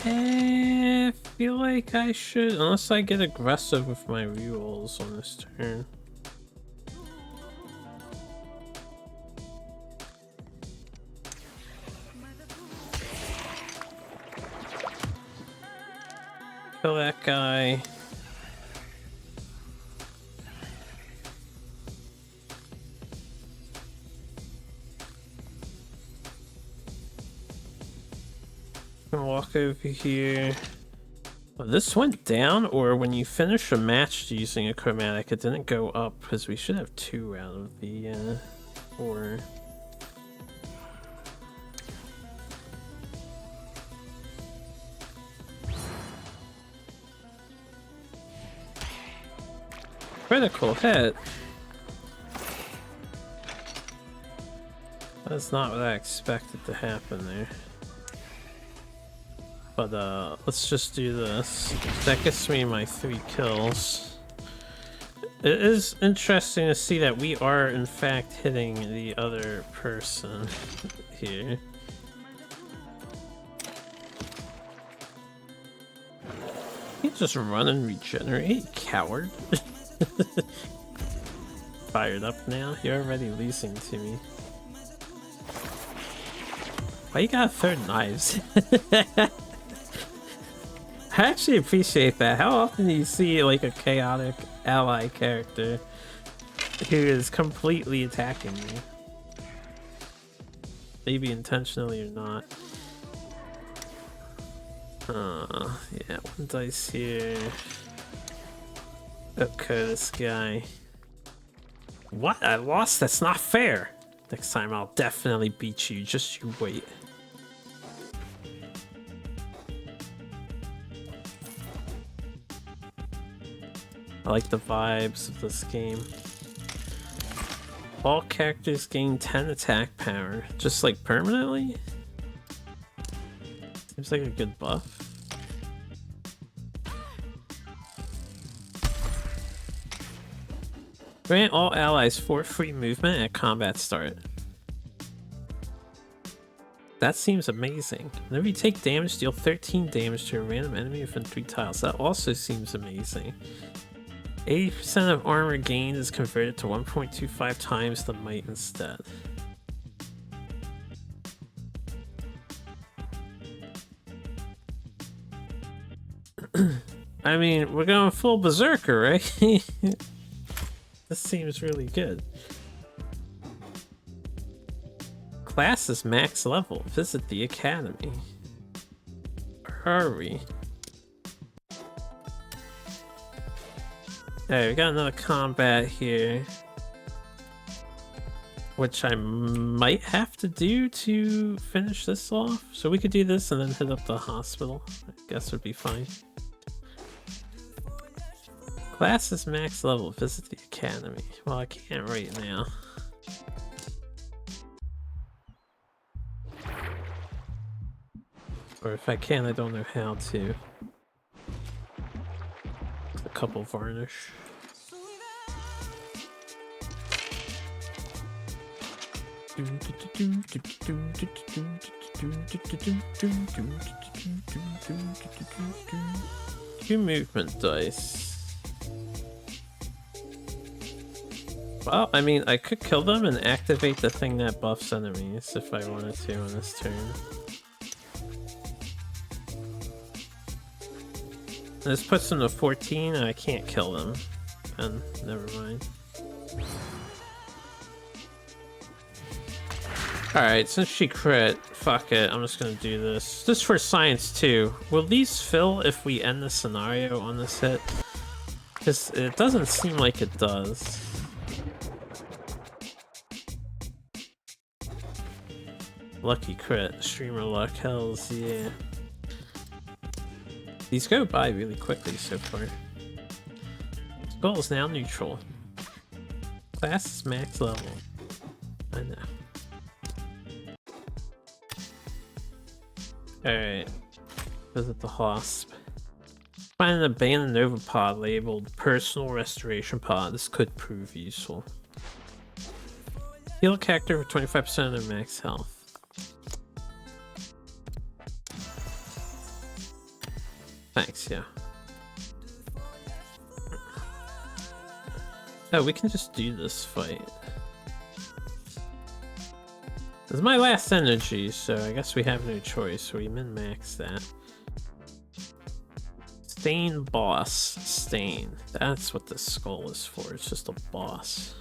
I feel like I should, unless I get aggressive with my rerolls on this turn. Kill that guy. Walk over here. Oh, this went down, or when you finish a match using a chromatic, it didn't go up, because we should have 2 out of the 4. Critical hit. That's not what I expected to happen there. But let's just do this. That gets me my 3 kills. It is interesting to see that we are in fact hitting the other person here. You just run and regenerate, coward. Fired up now? You're already losing to me. Why you gotta throw knives? I actually appreciate that. How often do you see like a chaotic ally character who is completely attacking me? Maybe intentionally or not. Yeah, 1 dice here. Okay, this guy. What? I lost? That's not fair. Next time I'll definitely beat you. Just you wait. I like the vibes of this game. All characters gain 10 attack power. Just like permanently? Seems like a good buff. Grant all allies 4 free movement at combat start. That seems amazing. Whenever you take damage, deal 13 damage to a random enemy within 3 tiles. That also seems amazing. 80% of armor gained is converted to 1.25 times the might instead. I mean, we're going full berserker, right? This seems really good. Class is max level. Visit the academy. Hurry. Alright, we got another combat here. Which I might have to do to finish this off. So we could do this and then hit up the hospital. I guess would be fine. Class is max level. Visit the academy. Well, I can't right now. Or if I can, I don't know how to. A couple varnish. Two movement dice. Well, I mean, I could kill them and activate the thing that buffs enemies if I wanted to on this turn. This puts them to 14 and I can't kill them. And never mind. Alright, since she crit, fuck it, I'm just gonna do this. Just for science too. Will these fill if we end the scenario on this hit? Because it doesn't seem like it does. Lucky crit, streamer luck, hells yeah. These go by really quickly so far. Skull is now neutral. Class is max level. I know. Alright. Visit the hosp. Find an abandoned Nova pod labeled Personal Restoration Pod. This could prove useful. Heal a character for 25% of their max health. Thanks, yeah. Oh, we can just do this fight. This is my last energy, so I guess we have no choice. We min-max that. Stain boss. Stain. That's what the skull is for. It's just a boss.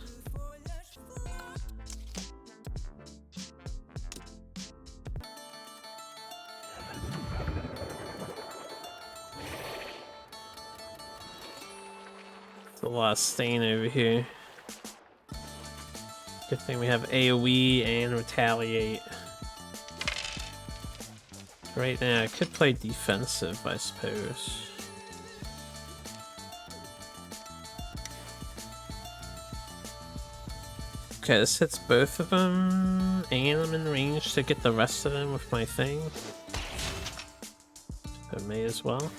A lot of stain over here. Good thing we have AoE and retaliate. Right now, I could play defensive, I suppose. Okay, this hits both of them, and I'm in range to get the rest of them with my thing. I may as well.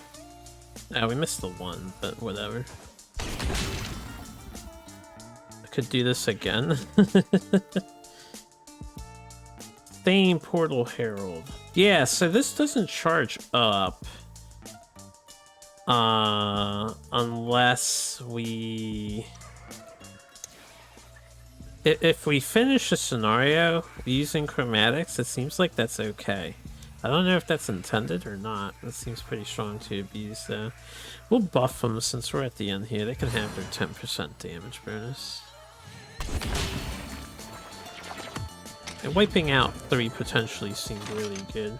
Oh, we missed the one, but whatever. Could do this again. Stain Portal Herald. Yeah, so this doesn't charge up. Unless we... If we finish the scenario using chromatics, it seems like that's okay. I don't know if that's intended or not. That seems pretty strong to abuse though. We'll buff them since we're at the end here. They can have their 10% damage bonus. And wiping out 3 potentially seemed really good.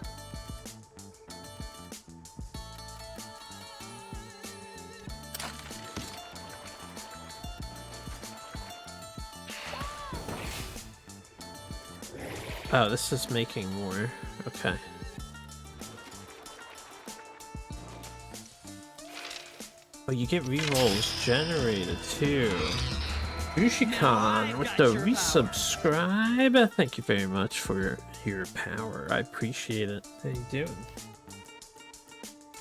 Oh, this is making more. Okay. Oh, you get rerolls generated too. Ushikan with the resubscribe. Thank you very much for your power. I appreciate it. How you doing?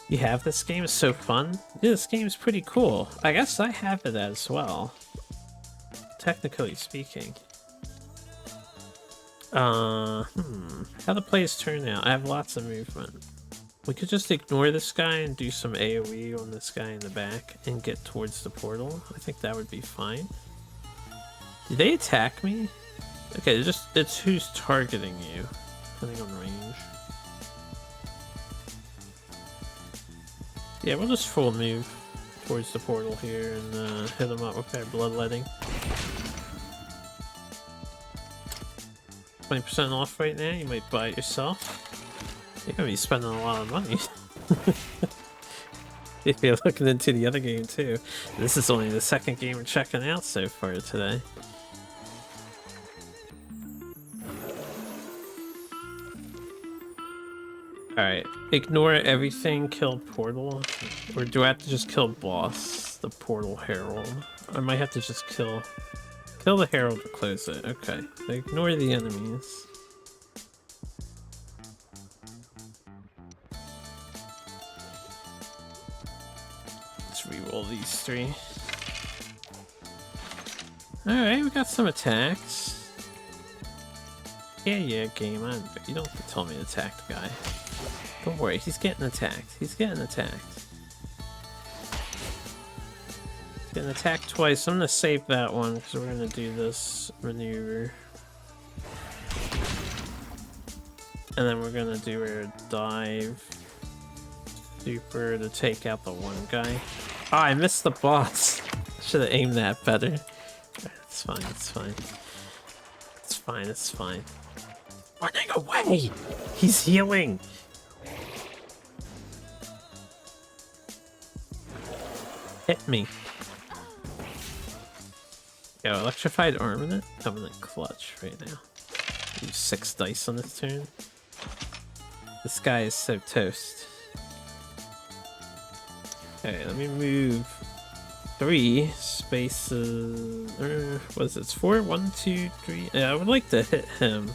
You have this game? It's so fun. Yeah, this game's pretty cool. I guess I have it as well. Technically speaking. How the plays turn out? I have lots of movement. We could just ignore this guy and do some AoE on this guy in the back and get towards the portal. I think that would be fine. Did they attack me? Okay, it's who's targeting you, depending on range. Yeah, we'll just full move towards the portal here and hit them up with our bloodletting. 20% off right now, you might buy it yourself. You're gonna be spending a lot of money. If you're looking into the other game too. This is only the second game we're checking out so far today. Alright, ignore everything, kill portal. Or do I have to just kill boss, the portal herald? I might have to just kill the herald to close it. Okay, so ignore the enemies. Let's reroll these three. Alright, we got some attacks. Yeah, game, you don't have to tell me to attack the guy. Don't worry, he's getting attacked. He's getting attacked. He's getting attacked twice. I'm gonna save that one because we're gonna do this maneuver. And then we're gonna do our dive super to take out the one guy. Oh, I missed the boss. Should have aimed that better. It's fine, it's fine. It's fine, it's fine. Running away! He's healing! Hit me. Yo, electrified armament? Covenant clutch right now. Use 6 dice on this turn. This guy is so toast. Okay, let me move 3 spaces. What is it? It's 4? 1, 2, 3. Yeah, I would like to hit him.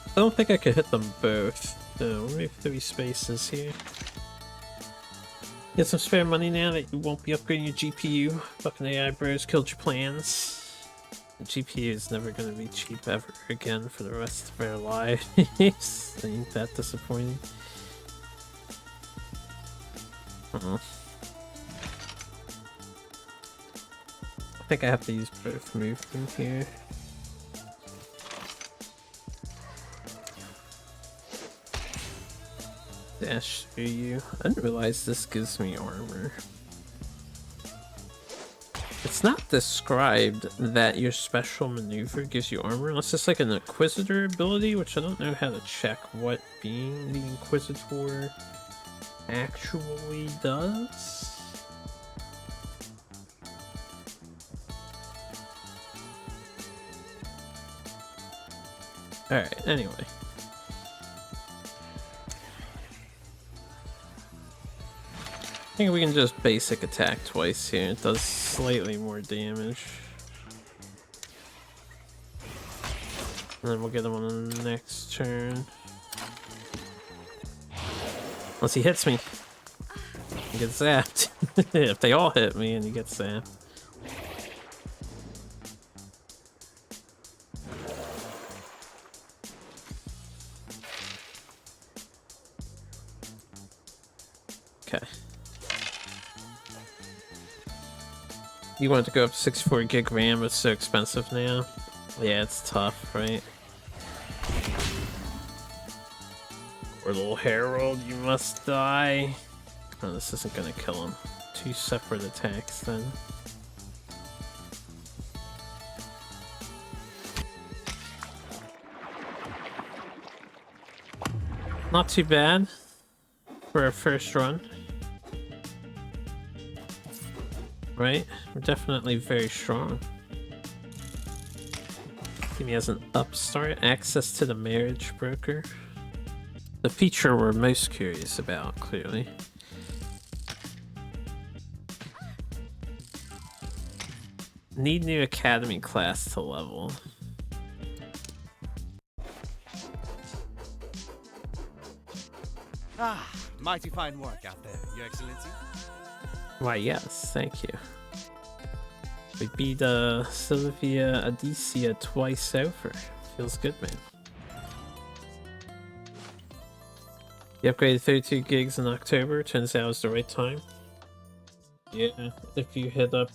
I don't think I could hit them both. So we'll move 3 spaces here. Get some spare money now that you won't be upgrading your GPU. Fucking AI bros killed your plans. The GPU is never gonna be cheap ever again for the rest of our lives. Ain't that disappointing? I think I have to use both movement here. Dash through you. I didn't realize this gives me armor. It's not described that your special maneuver gives you armor unless it's like an Inquisitor ability, which I don't know how to check what being the Inquisitor actually does. Alright, anyway. I think we can just basic attack twice here. It does slightly more damage. And then we'll get him on the next turn. Unless he hits me. He gets zapped. If they all hit me and he gets zapped. Okay. You want to go up to 64 gig RAM, but it's so expensive now. Yeah, it's tough, right? Or little Herald, you must die. Oh, this isn't gonna kill him. 2 separate attacks then. Not too bad for our first run. Right? We're definitely very strong. Academy has an upstart, access to the marriage broker. The feature we're most curious about, clearly. Need new academy class to level. Ah, mighty fine work out there, Your Excellency. Why, yes, thank you. We beat Sylvia Adicia twice over. Feels good, man. You upgraded 32 gigs in October. Turns out it's the right time. Yeah, if you hit up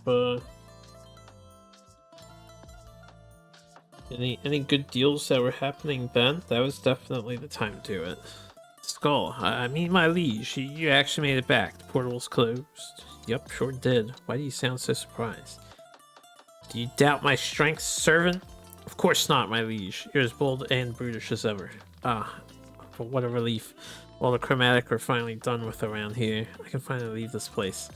any good deals that were happening then, that was definitely the time to do it. Skull, I mean my liege, you actually made it back. The portal's closed. Yep, sure did. Why do you sound so surprised? Do you doubt my strength, servant? Of course not, my liege. You're as bold and brutish as ever. Ah, but what a relief. All the chromatic we're finally done with around here. I can finally leave this place.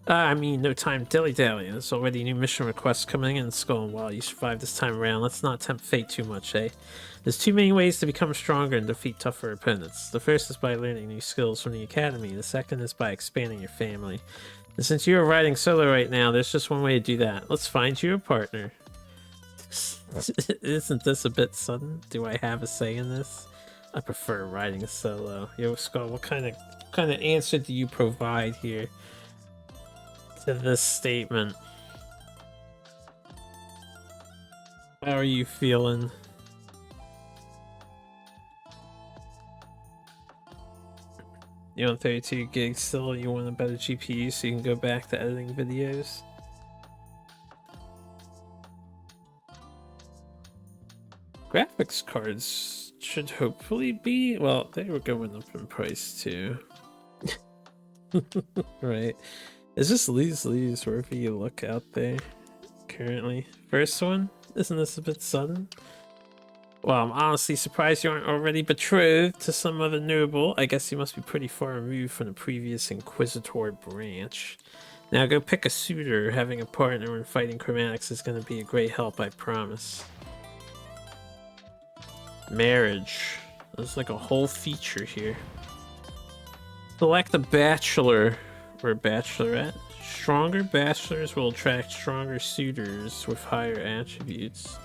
I mean, no time dilly-dally. There's already new mission requests coming in, Skull. While you survive this time around, let's not tempt fate too much, eh? There's too many ways to become stronger and defeat tougher opponents. The first is by learning new skills from the academy. The second is by expanding your family. And since you're riding solo right now, there's just one way to do that. Let's find you a partner. Isn't this a bit sudden? Do I have a say in this? I prefer riding solo. Yo, Skull, what kind of answer do you provide here to this statement? How are you feeling? You want 32 gigs still? You want a better GPU so you can go back to editing videos? Graphics cards should hopefully be... Well, they were going up in price too. Right. Is this lose wherever you look out there currently? First one? Isn't this a bit sudden? Well, I'm honestly surprised you aren't already betrothed to some other noble. I guess you must be pretty far removed from the previous Inquisitor branch. Now go pick a suitor. Having a partner when fighting chromatics is going to be a great help, I promise. Marriage. There's like a whole feature here. Select a bachelor or bachelorette. Stronger bachelors will attract stronger suitors with higher attributes.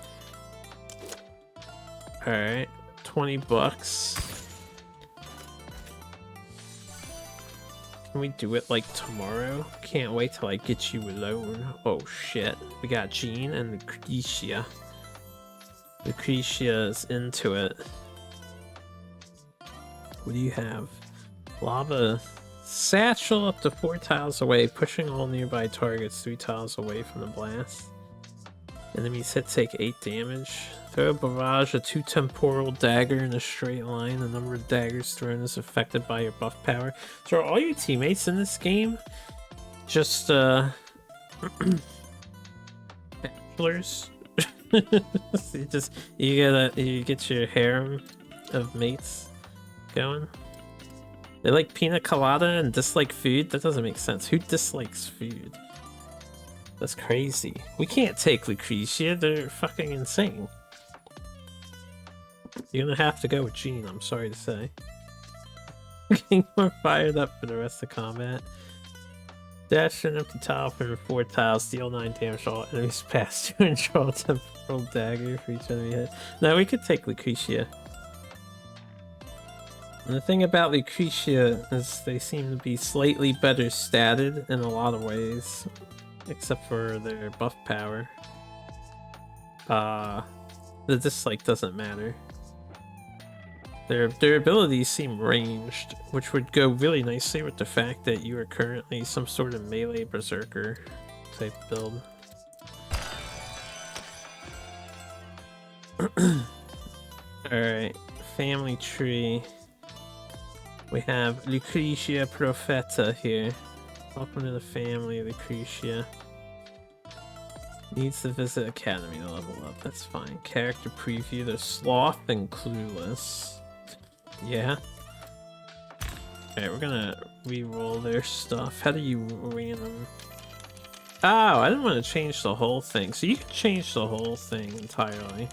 Alright, 20 bucks. Can we do it like tomorrow? Can't wait till I get you alone. Oh shit. We got Jean and Lucretia. Lucretia is into it. What do you have? Lava satchel up to 4 tiles away, pushing all nearby targets 3 tiles away from the blast. Enemies hit take 8 damage. Throw a barrage of 2 temporal dagger in a straight line. The number of daggers thrown is affected by your buff power. So are all your teammates in this game just bachelors? you get your harem of mates going. They like pina colada and dislike food? That doesn't make sense. Who dislikes food? That's crazy. We can't take Lucretia. They're fucking insane. You're gonna have to go with Jean, I'm sorry to say. Getting more fired up for the rest of combat. Dash an empty tile for 4 tiles, deal 9 damage to all enemies past you, and draw a temporal dagger for each enemy hit. No, we could take Lucretia. And the thing about Lucretia is they seem to be slightly better statted in a lot of ways. Except for their buff power. The dislike doesn't matter. Their abilities seem ranged, which would go really nicely with the fact that you are currently some sort of melee berserker type build. Alright, family tree. We have Lucretia Profeta here. Welcome to the family, Lucretia. Needs to visit Academy to level up. That's fine. Character preview. There's Sloth and Clueless. Yeah. Alright, we're gonna re-roll their stuff. How do you random? Oh, I didn't want to change the whole thing. So you can change the whole thing entirely.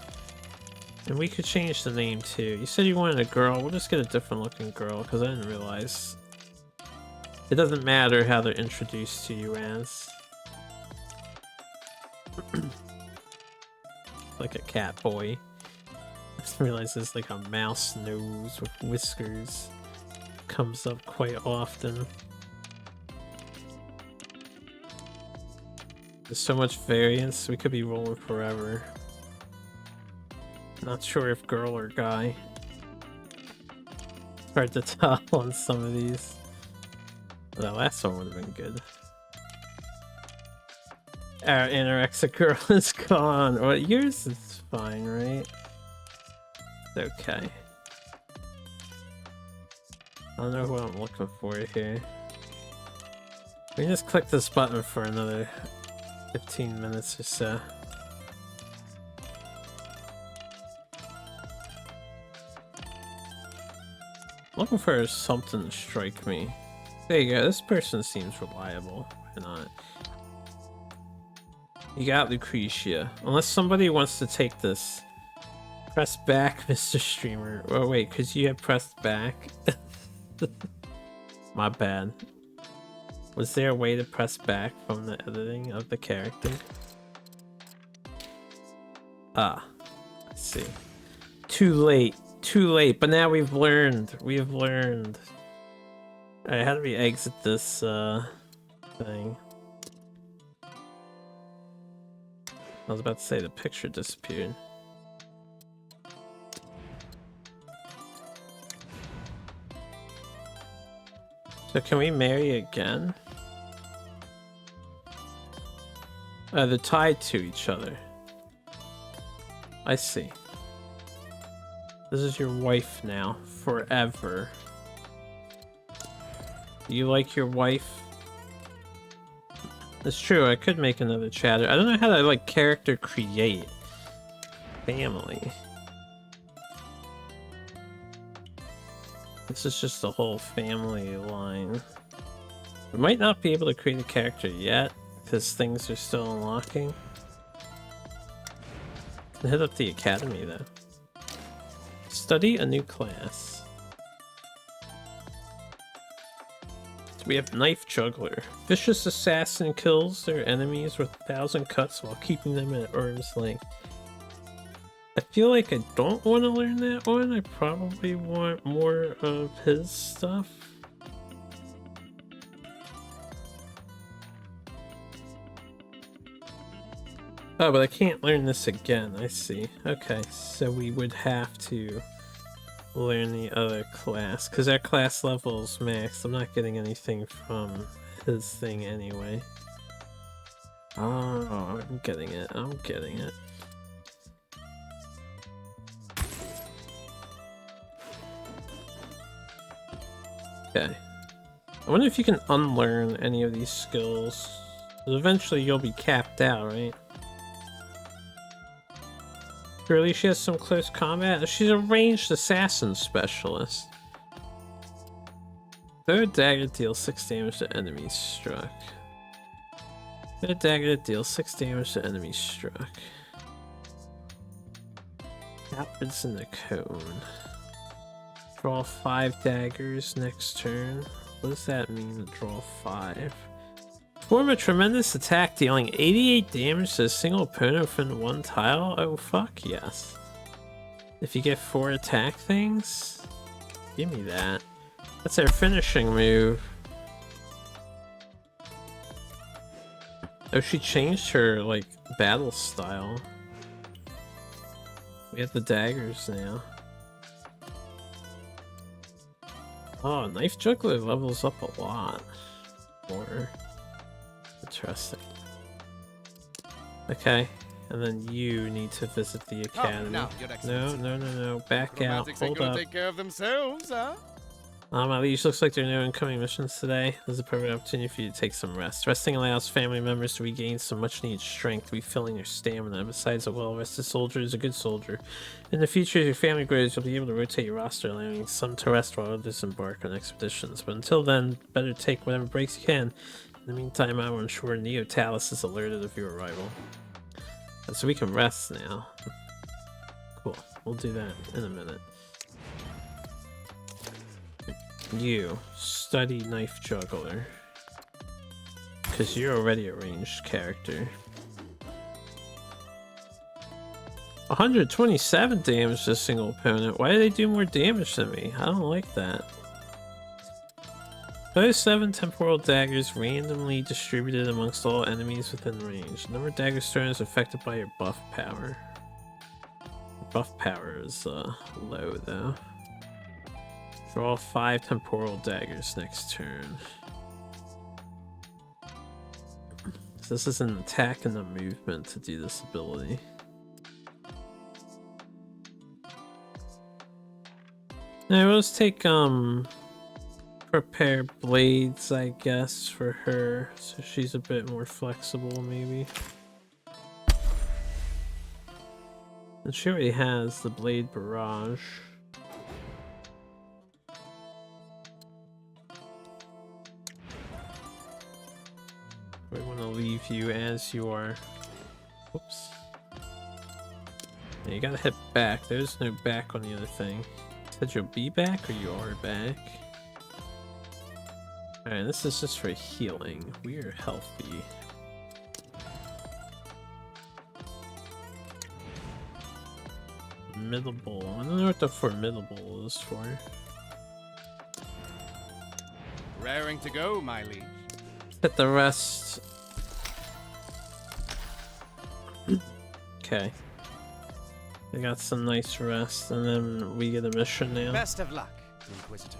And we could change the name too. You said you wanted a girl. We'll just get a different looking girl because I didn't realize. It doesn't matter how they're introduced to you as. Like a cat boy. I just realized it's like a mouse nose with whiskers. Comes up quite often. There's so much variance, we could be rolling forever. Not sure if girl or guy. Hard to tell on some of these. The last one would have been good. Our anorexic girl is gone. Well, yours is fine, right? It's okay. I don't know what I'm looking for here. We can just click this button for another 15 minutes or so. Looking for something to strike me. There you go, this person seems reliable. Why not? You got Lucretia. Unless somebody wants to take this. Press back, Mr. Streamer. Oh wait, because you had pressed back. My bad. Was there a way to press back from the editing of the character? Ah, I see. Too late. Too late, but now we've learned. We have learned. Alright, how do we exit this thing? I was about to say the picture disappeared. So can we marry again? They're tied to each other. I see. This is your wife now, forever. Do you like your wife? It's true, I could make another chatter. I don't know how to like character create. Family. This is just the whole family line. We might not be able to create a character yet, because things are still unlocking. Hit up the academy though. Study a new class. So we have Knife Juggler. Vicious assassin kills their enemies with 1,000 cuts while keeping them at arm's length. I feel like I don't want to learn that one. I probably want more of his stuff. Oh, but I can't learn this again. I see. Okay, so we would have to learn the other class because our class level's maxed. I'm not getting anything from his thing anyway. Oh, I'm getting it. I'm getting it. Okay. I wonder if you can unlearn any of these skills. Eventually you'll be capped out, right? Surely she has some close combat. She's a ranged assassin specialist. Third dagger deals 6 damage to enemies struck. Third dagger deals 6 damage to enemies struck. Outwards in the cone. Draw 5 daggers next turn. What does that mean to draw 5? Perform a tremendous attack dealing 88 damage to a single opponent within 1 tile? Oh fuck yes. If you get 4 attack things? Give me that. That's our finishing move. Oh, she changed her, like, battle style. We have the daggers now. Oh, Knife Juggler levels up a lot more. Interesting. Okay, and then you need to visit the academy. now, Your Excellency. No. Back out. Romantics ain't Hold gonna up. take care of themselves, huh? At least looks like there are no incoming missions today. This is a perfect opportunity for you to take some rest. Resting allows family members to regain some much needed strength, refilling their stamina. Besides, a well-rested soldier is a good soldier. In the future, as your family grows, you'll be able to rotate your roster, allowing some to rest while others embark on expeditions. But until then, better take whatever breaks you can. In the meantime, I will ensure Neo Talus is alerted of your arrival. So we can rest now. Cool. we'll do that in a minute. You study knife juggler, because you're already a ranged character. 127 damage to a single opponent. Why do they do more damage than me? I don't like that. Those 7 temporal daggers randomly distributed amongst all enemies within range. The number of daggers thrown is affected by your buff power. Buff power is low though. Draw 5 temporal daggers next turn. So this is an attack and a movement to do this ability. Now let's take prepare blades, I guess, for her, so she's a bit more flexible maybe. And she already has the blade barrage. We want to leave you as you are. Whoops. Yeah, you gotta hit back. There's no back on the other thing. Said you'll be back or you are back? Alright, this is just for healing. We are healthy. Formidable. I don't know what the formidable is for. Raring to go, my liege. Hit the rest. Okay. We got some nice rest, and then we get a mission now. Best of luck, Inquisitor.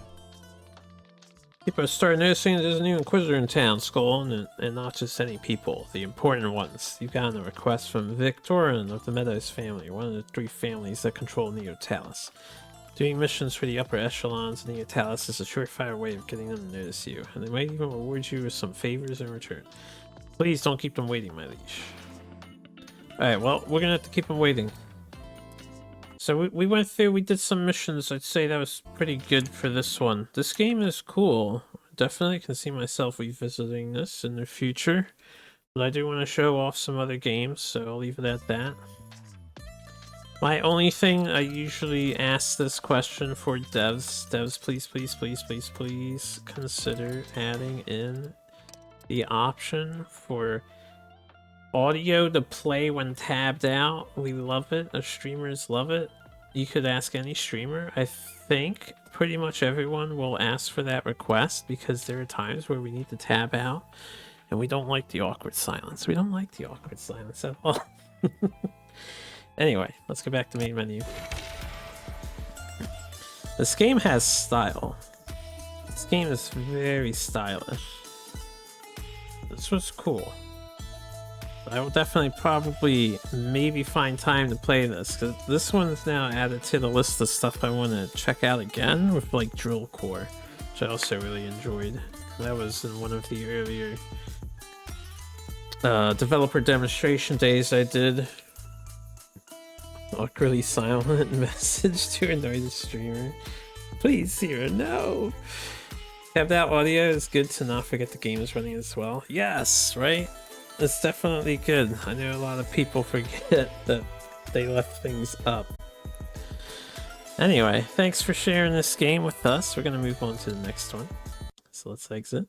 People start noticing there's a new Inquisitor in town, Skull, and not just any people, the important ones. You've gotten a request from Victorin of the Meadows family, one of the 3 families that control Neotalis. Doing missions for the upper echelons of Neotalis is a surefire way of getting them to notice you, and they might even reward you with some favors in return. Please don't keep them waiting, my liege. Alright, well, we're gonna have to keep them waiting. So we went through, we did some missions. I'd say that was pretty good for this one. This game is cool. Definitely can see myself revisiting this in the future. But I do want to show off some other games, so I'll leave it at that. My only thing, I usually ask this question for devs. Devs, please, please, please, please, please consider adding in the option for audio to play when tabbed out. We love it. Our streamers love it. You could ask any streamer. I think pretty much everyone will ask for that request because there are times where we need to tab out and we don't like the awkward silence. We don't like the awkward silence at all. Anyway, let's go back to main menu. This game has style. This game is very stylish. This was cool. I will definitely probably maybe find time to play this, because this one's now added to the list of stuff I want to check out again with like Drill Core, which I also really enjoyed. That was in one of the earlier developer demonstration days I did. Awkwardly silent message to annoy the streamer. Please, Zero, no! Have that audio is good to not forget the game is running as well. Yes, right? It's definitely good. I know a lot of people forget that they left things up. Anyway, thanks for sharing this game with us. We're going to move on to the next one. So let's exit.